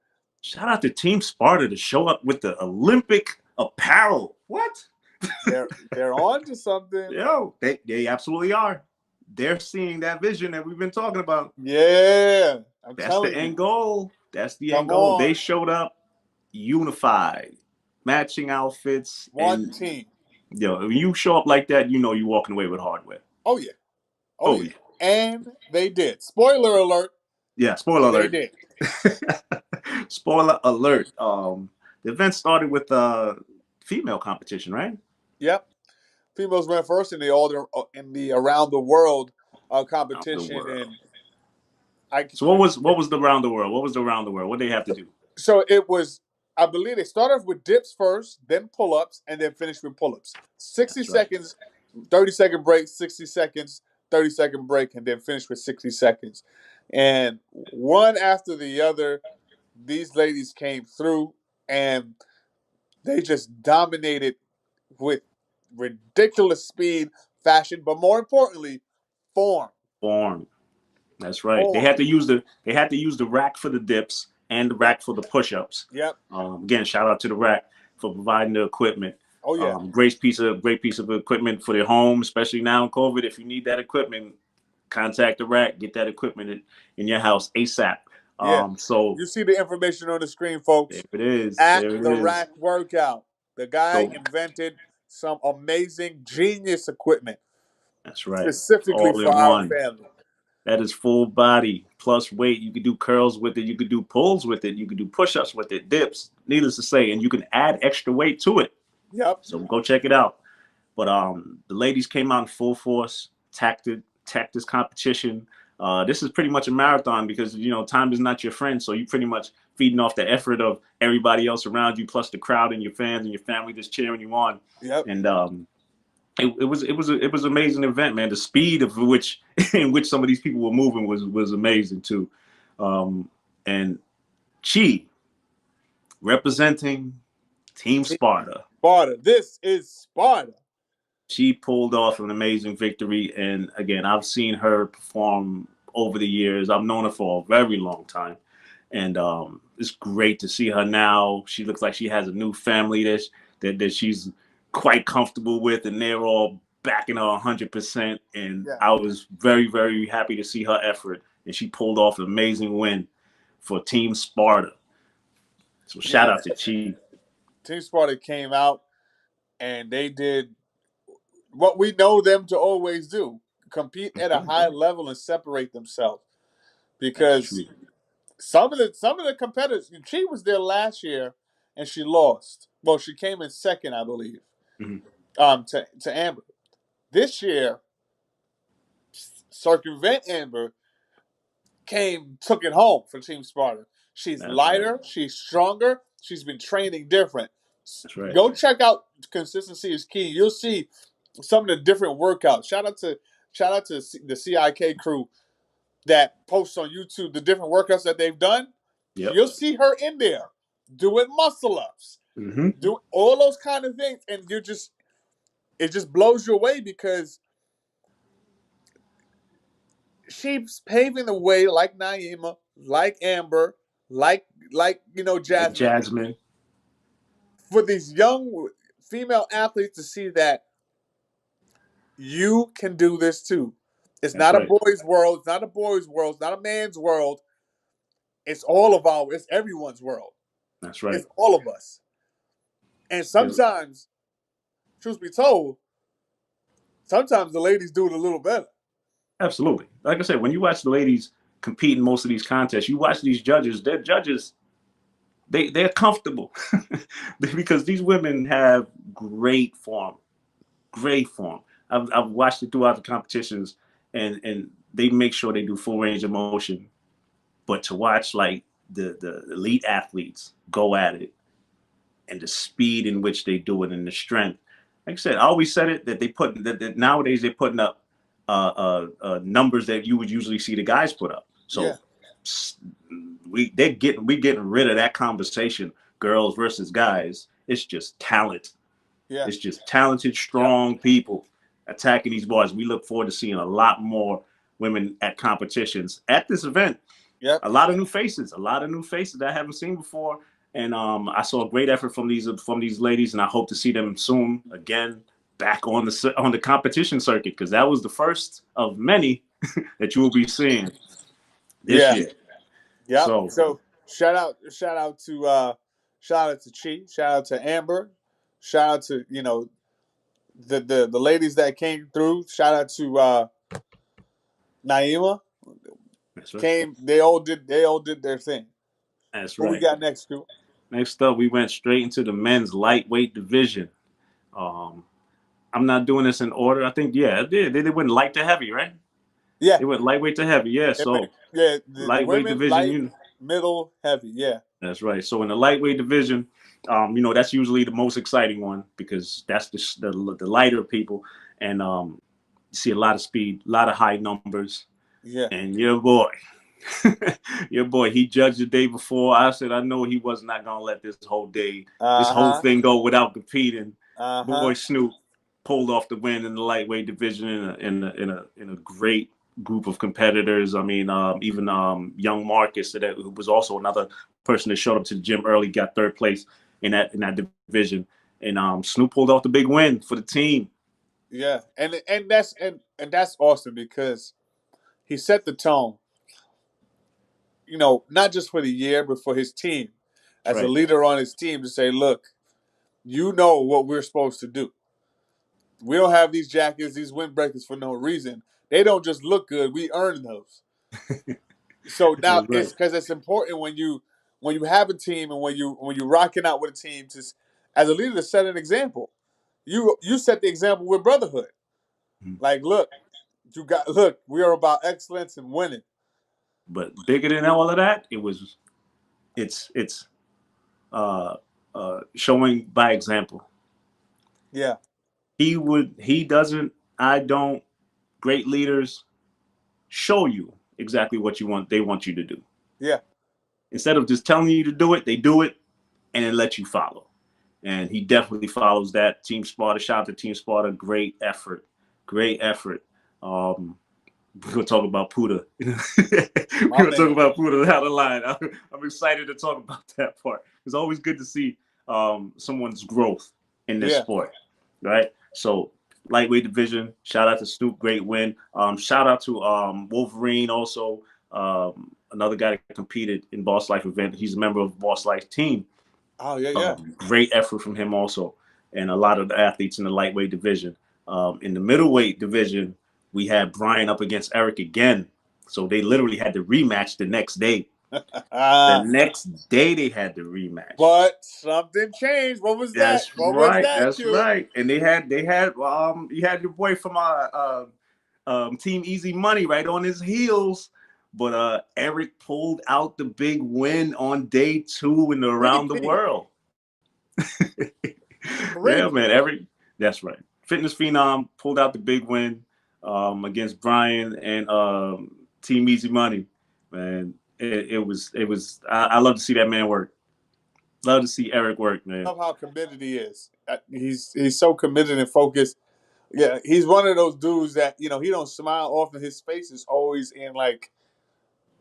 shout out to Team Sparta to show up with the Olympic apparel. What? They're on to something. Yo, they absolutely are. They're seeing that vision that we've been talking about. Yeah. That's the Telling end you. goal. That's the end Come goal. on. They showed up unified, matching outfits. One And team. yo, when you show up like that, you know you're walking away with hardware. Oh yeah. Oh yeah. And they did. Spoiler alert. Yeah, spoiler They alert. did. Spoiler alert. The event started with female competition, right? Yep. Females went first in the around the world competition, world. and So what was the round the world? What was the round the world? What did they have to do? so it was. I believe they started with dips first, then pull-ups, and then finished with pull-ups. 60 That's right. seconds, 30-second break, 60 seconds, 30-second break, and then finish with 60 seconds. And one after the other, these ladies came through, and they just dominated with ridiculous speed, fashion, but more importantly, form. Form. That's right. They Form. had to use the rack for the dips and the rack for the push-ups. Yep. Again, shout out to the rack for providing the equipment. Oh yeah. Great piece of equipment for their home, especially now in COVID. If you need that equipment, contact the rack. Get that equipment in your house ASAP. Yeah. So You see the information on the screen, folks. there it is. At There it the is. rack workout, the guy So invented some amazing genius equipment that's right. specifically All for in our one. family. That is full body plus weight. You could do curls with it. You could do pulls with it. You could do push-ups with it, dips, needless to say, and you can add extra weight to it. Yep. So go check it out. But the ladies came out in full force, tacked this competition. This is pretty much a marathon because time is not your friend. So you pretty much feeding off the effort of everybody else around you, plus the crowd and your fans and your family just cheering you on. Yep. And it was an amazing event, man. The speed of which in which some of these people were moving was amazing too. And Chi representing Team Sparta. Sparta. This is Sparta. She pulled off an amazing victory. And again, I've seen her perform over the years. I've known her for a very long time. And it's great to see her now. She looks like she has a new family that she's quite comfortable with, and they're all backing her 100%. And Yeah, I was very, very happy to see her effort. And she pulled off an amazing win for Team Sparta. So shout yeah. out to Chi. Team Sparta came out and they did what we know them to always do: compete at a high level and separate themselves. That's Because true. some of the competitors, she was there last year and she lost. Well, she came in second, I believe, Mhm. to Amber. This year, Circumvent Amber took it home for Team Sparta. She's That's right. lighter, she's stronger, she's been training different. That's right. Go check out Consistency is Key. You'll see some of the different workouts. Shout out to the CIK crew that posts on YouTube the different workouts that they've done. Yep. You'll see her in there doing muscle ups, Hmm. do all those kind of things, and it just blows you away because she's paving the way, like Naima, like Amber, like Like Jasmine, Jasmine. for these young female athletes to see that you can do this too. It's That's not a right. boys' world. It's not a boys' world. It's not a man's world. It's all of our. It's everyone's world. That's right. It's all of us. And Because sometimes, truth be told, sometimes the ladies do it a little better. absolutely. Like I said, when you watch the ladies compete in most of these contests, you watch these judges. They're judges. They're comfortable because these women have great form. Great form. I've watched it throughout the competitions, and they make sure they do full range of motion. But to watch like the elite athletes go at it, and the speed in which they do it and the strength. Like I said, I always said it that that nowadays they're putting up numbers that you would usually see the guys put up. Yeah, So we getting rid of that conversation, girls versus guys. It's just talent. yeah, It's just talented, yep, strong people attacking these boys. We look forward to seeing a lot more women at competitions at this event. yep, A lot of new faces that I haven't seen before. And I saw a great effort from these ladies, and I hope to see them soon again back on the competition circuit because that was the first of many that you will be seeing this yeah, year. yep. So So shout out to Chi, shout out to Amber, shout out to the ladies that came through. Shout out to Naima. that's right. Came. They all did their thing. That's What we right. got next, Scoop? Next up, we went straight into the men's lightweight division. Um, I'm not doing this in order. I think yeah, it did. They went light to heavy, right? Yeah, They went lightweight to heavy. Yeah. So yeah. The lightweight women division, light, middle, heavy. Yeah, that's right. So in the lightweight division, that's usually the most exciting one because that's the lighter people, and you see a lot of speed, a lot of high numbers, yeah. and your boy, your boy, he judged the day before. I said I know he was not gonna let this Uh whole huh. thing go without competing. Uh Boy huh. Snoop pulled off the win in the lightweight division in a great group of competitors. I mean, even young Marcus, who was also another person that showed up to the gym early, got third place in that division, and Snoop pulled off the big win for the team. Yeah, and that's awesome because he set the tone. Not just for the year, but for his team, That's as a right. leader on his team, to say, look, you know what we're supposed to do. We don't have these jackets, these windbreakers for no reason. They don't just look good. We earn those. So now That's it's right. because it's important when you have a team and when you rocking out with a team to as a leader to set an example. You set the example with brotherhood. Like, look, we are about excellence and winning. But bigger than all of that, it's uh, showing by example. Yeah, He doesn't, I don't. Great leaders show you exactly what they want you to do. yeah, Instead of just telling you to do it, they do it and then let you follow. and he definitely follows that. Team Sparta, shout out to Team Sparta, great effort, great effort. We're gonna talk about Puda. We're My gonna talk man. about Puda down the line. I'm excited to talk about that part. It's always good to see someone's growth in this Yeah. sport, right? So lightweight division. Shout out to Snoop, great win. Shout out to Wolverine also, another guy that competed in Boss Life event. He's a member of Boss Life team. Oh yeah, yeah. Great effort from him also, and a lot of the athletes in the lightweight division. In the middleweight division, we had Brian up against Eric again. So they literally had the rematch the next day. The next day they had the rematch. But something changed. What was that? That's What was right. that, That's Q? right. And they had you had your boy from Team Easy Money right on his heels. But Eric pulled out the big win on day 2 in the around the Repeat. world. Yeah, Repeat. man. That's right. Fitness Phenom pulled out the big win against Brian and Team Easy Money. Man, it was. I love to see that man work. Love to see Eric work, man. I love how committed he is. He's so committed and focused. Yeah, he's one of those dudes that he don't smile often. His face is always in like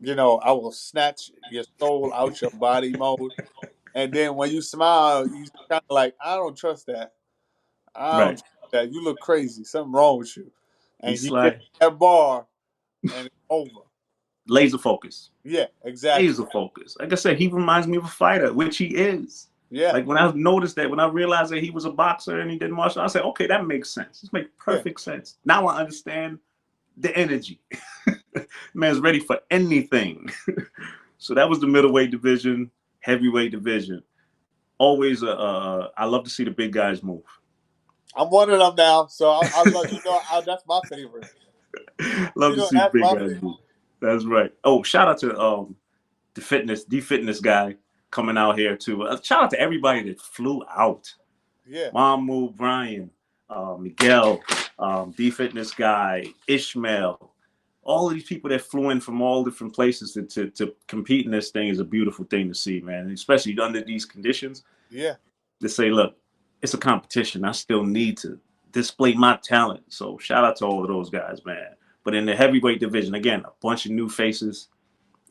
I will snatch your soul out your body mode. And then when you smile, he's kind of like, I don't trust that. I don't Right. trust that. You look crazy. Something wrong with you. And He's he gets like that bar and it's over. laser focus. Yeah, exactly. Laser focus. Like I said, he reminds me of a fighter, which he is. Yeah, Like when I noticed that, when I realized that he was a boxer and he did martial arts, I said, okay, that makes sense. This makes yeah. perfect sense. Now I understand the energy. Man's ready for anything. So that was the middleweight division, heavyweight division. Always, I love to see the big guys move. I'm one of them now, so I love that's my favorite. Love to see That's big my guys favorite. move. That's right. Oh, shout out to the fitness guy coming out here too. Shout out to everybody that flew out. Yeah, Mamu, Brian, Miguel, the fitness guy, Ishmael. All of these people that flew in from all different places to compete in this thing is a beautiful thing to see, man. Especially under these conditions, yeah. to say, look, it's a competition. I still need to display my talent. So shout out to all of those guys, man. But in the heavyweight division, again, a bunch of new faces,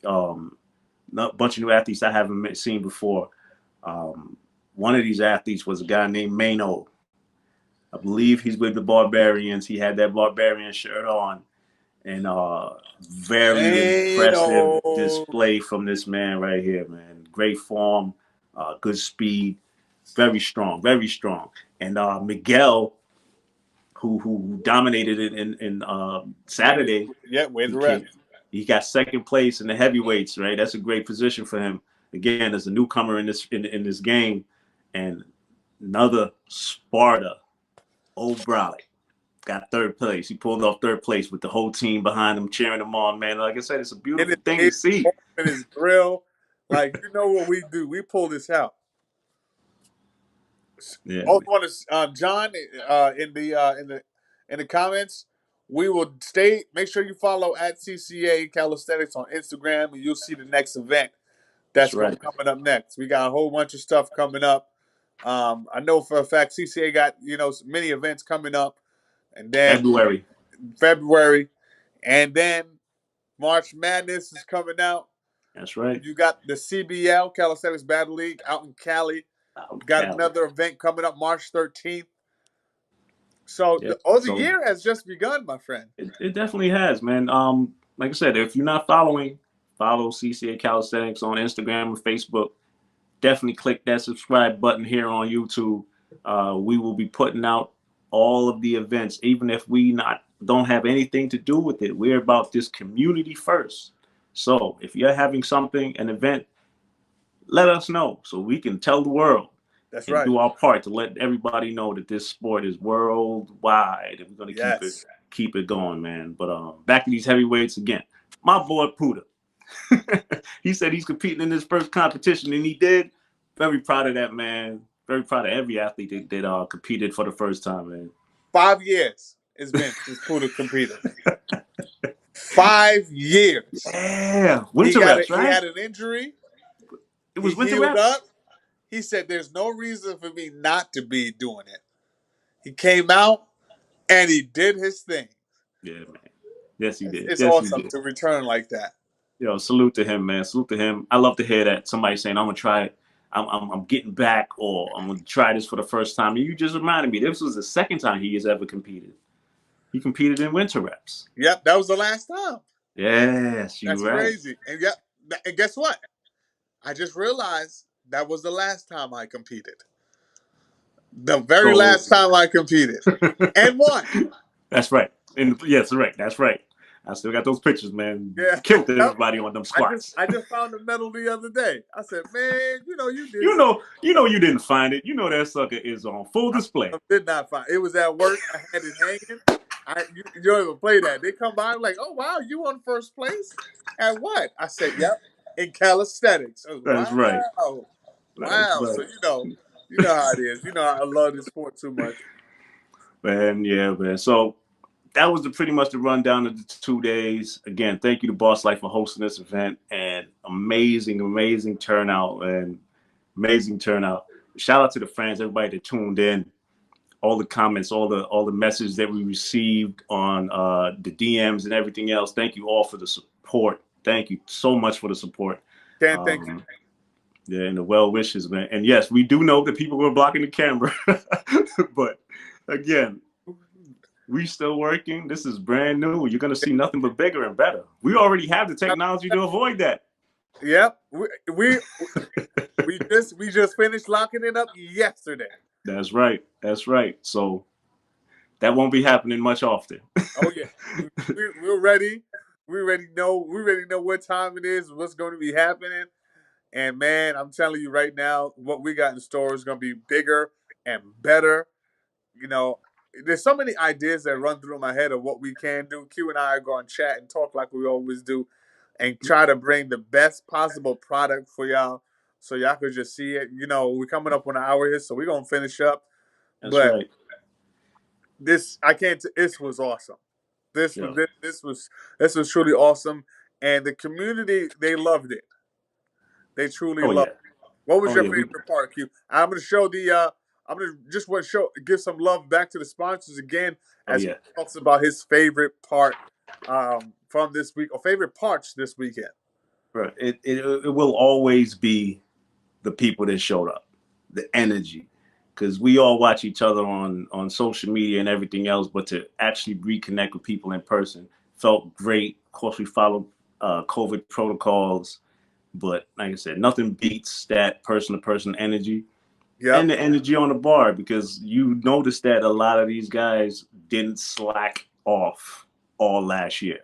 a bunch of new athletes I haven't seen before. One of these athletes was a guy named Mano. I believe he's with the Barbarians. He had that Barbarian shirt on. And very impressive Mano. display from this man right here, man. Great form, good speed, very strong, very strong. And Miguel, who dominated it in Saturday, Yeah, where's he the rep? came, he got second place in the heavyweights, right? That's a great position for him. Again, as a newcomer in this game, and another Sparta, O'Brien got third place. He pulled off third place with the whole team behind him, cheering him on, man. Like I said, it's a In beautiful his thing to face, see. in his grill. Like, what we do? We pull this out. Yeah, Also want to John in the comments. We will stay. Make sure you follow at CCA Calisthenics on Instagram, and you'll see the next event that's that's going right. to coming up next. We got a whole bunch of stuff coming up. I know for a fact CCA got many events coming up, and then February. February, and then March Madness is coming out. That's right. You got the CBL Calisthenics Battle League out in Cali. Out Got Cali. another event coming up March 13th. So Yep. the So year has just begun, my friend. it definitely has, man. Like I said, if you're not following, follow CCA Calisthenics on Instagram or Facebook. Definitely click that subscribe button here on YouTube. We will be putting out all of the events, even if we don't have anything to do with it. We're about this community first. So if you're having an event, let us know so we can tell the world That's and right. do our part to let everybody know that this sport is worldwide and we're gonna Yes. keep it going, man. But back to these heavyweights again. My boy Puda. He said he's competing in his first competition, and he did. Very proud of that, man. Very proud of every athlete that competed for the first time, man. 5 years it's been since Puda competed. 5 years. Yeah, winter reps, He right? had an injury. It He was winter healed reps. up. He said, "There's no reason for me not to be doing it." He came out and he did his thing. Yeah, man. Yes, he did. It's Yes, he awesome did. to return like that. Yo, salute to him, man. Salute to him. I love to hear that somebody saying, "I'm gonna try it. I'm getting back, or I'm gonna try this for the first time." And you just reminded me, this was the second time he has ever competed. He competed in winter reps. Yep, that was the last time. Yes, you're That's right. crazy. And yep, and guess what? I just realized that was the last time I competed. The very So last time I competed, and won. that's right. And yes, right. That's right. I still got those pictures, man. Yeah, Killed yep. everybody on them squats. I just found the medal the other day. I said, "Man, you did You something." know, you didn't find it. You know that sucker is on full display. I did not find it. Was at work. I had it hanging. You don't even play that. They come by like, "Oh wow, you won first place at what?" I said, "Yep, in calisthenics." I was, That's right. wow, That's wow. So right. you know how it is. You know I love this sport too much. Man, yeah, man. So that was pretty much the rundown of the 2 days. Again, thank you to Boss Life for hosting this event, and amazing turnout, and amazing turnout. Shout out to the fans, everybody that tuned in, all the comments, all the messages that we received on the DMs and everything else. Thank you all for the support. Thank you so much for the support. Can't thank you. Um, yeah, and the well wishes, man. And yes, we do know that people were blocking the camera, but again, we still working. This is brand new. You're gonna see nothing but bigger and better. We already have the technology to avoid that. Yep, we just finished locking it up yesterday. That's right. That's right. So that won't be happening much often. Oh yeah, we're ready. We already know what time it is, what's going to be happening. And man, I'm telling you right now, what we got in store is going to be bigger and better. You know, there's so many ideas that run through my head of what we can do. Q and I are going to chat and talk like we always do, and try to bring the best possible product for y'all, so y'all could just see it. We're coming up on an hour here, so we're gonna finish up. That's But right. this, I can't. This was awesome. This was Yeah. this was truly awesome, and the community, they loved it. They truly Oh loved yeah. it. What was Oh your yeah. We. favorite part, Q? I'm gonna show the. I'm gonna just want to give some love back to the sponsors again Oh as he yeah. talks about his favorite part from this week, or favorite parts this weekend. Right. It will always be the people that showed up, the energy, because we all watch each other on social media and everything else, but to actually reconnect with people in person felt great. Of course, we followed COVID protocols, but like I said, nothing beats that person to person energy and Yep. the energy on the bar, because you notice that a lot of these guys didn't slack off all last year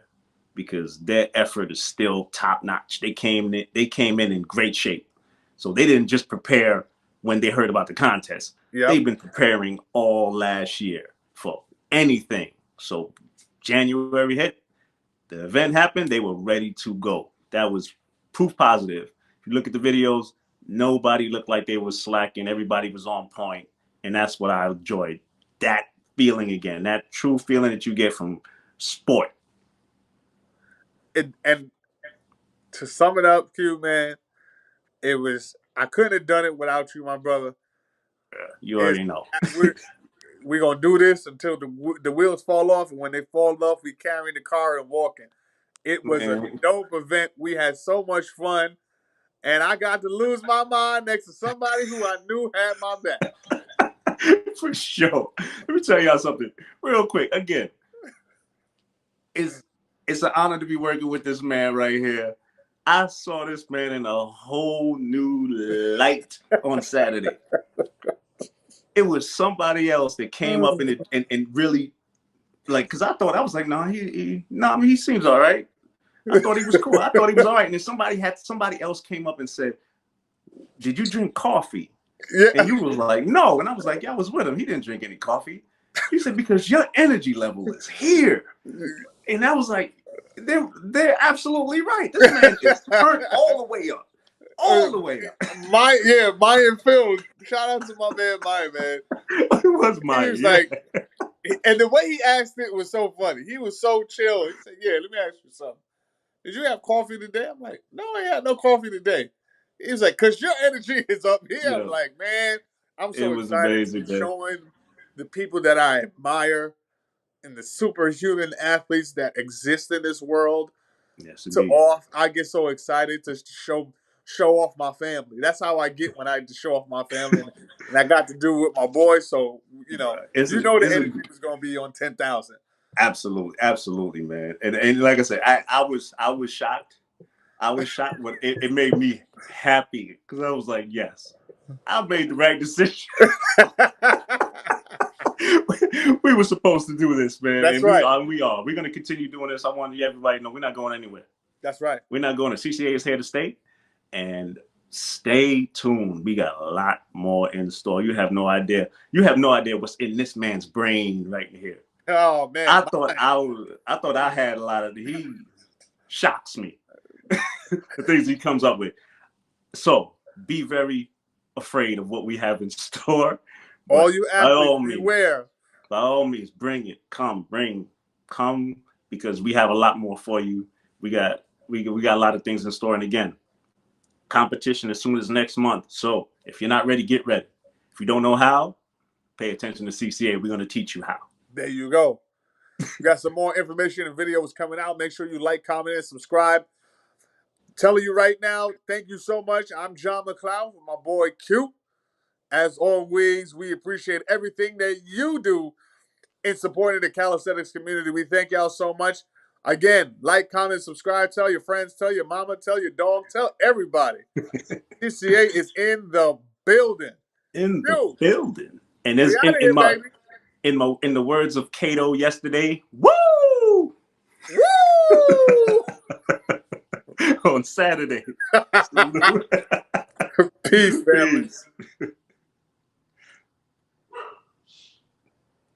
because their effort is still top notch. They came in great shape. So they didn't just prepare when they heard about the contest. Yep. They've been preparing all last year for anything. So January hit, the event happened, they were ready to go. That was proof positive. If you look at the videos, nobody looked like they were slacking. Everybody was on point, and that's what I enjoyed. That feeling again, that true feeling that you get from sport. And to sum it up, Q man, it was, I couldn't have done it without you, my brother. You It's already know. we're gonna do this until the wheels fall off, and when they fall off, we carry the car and walking. It was a Man, dope event. We had so much fun, and I got to lose my mind next to somebody who I knew had my back. for sure. Let me tell y'all something real quick. Again, it's it's an honor to be working with this man right here. I saw this man in a whole new light on Saturday. It was somebody else that came up and really, like, because I was like, no, I mean, he seems all right. I thought he was cool. I thought he was all right. And then somebody else came up and said, "Did you drink coffee?" And Yeah. you was like, "No." And I was like, "Yeah, I was with him. He didn't drink any coffee." He said, "Because your energy level is here." And I was like, they're absolutely right. This man is turned all the way up. All the way up. Maya Phil. Shout out to my man Maya, man. It was He mine, was yeah. like, and the way he asked it was so funny. He was so chill. He said, "Yeah, let me ask you something. Did you have coffee today?" I'm like, "No, I had no coffee today." He's like, "Cause your energy is up here." I'm Yeah, like, "Man, I'm it so was excited to amazing, be man. showing the people that I admire and the superhuman athletes that exist in this world Yes, to indeed. off. I get so excited to show off my family. That's how I get when I show off my family, and I got to do with my boys. So It's you a, know the it's a energy was gonna be on 10,000. absolutely, absolutely, man. And like I said, I was shocked. I was shocked, but it made me happy because I was like, yes, I made the right decision. We were supposed to do this, man, That's and we right. are. We are. We're going to continue doing this. I want everybody to know we're not going anywhere. That's right. We're not going to. CCA is here to stay, and stay tuned. We got a lot more in store. You have no idea. You have no idea what's in this man's brain right here. Oh man, I thought I had a lot of. He shocks me. The things he comes up with. So be very afraid of what we have in store. all But you athletes beware. by all means, bring it. Come because we have a lot more for you. We got a lot of things in store. And again, competition as soon as next month. So if you're not ready, get ready. If you don't know how, pay attention to CCA. We're going to teach you how. There you go. We got some more information and videos coming out. Make sure you like, comment, and subscribe. Telling you right now, thank you so much. I'm John McLeod with my boy Q. As always, we appreciate everything that you do in supporting the calisthenics community. We thank y'all so much. Again, like, comment, subscribe. Tell your friends, tell your mama, tell your dog, tell everybody. CCA is in the building. In the Q, building. And we there's out of here, baby. in the words of Cato yesterday, woo! Woo! On Saturday. Peace, family. Peace.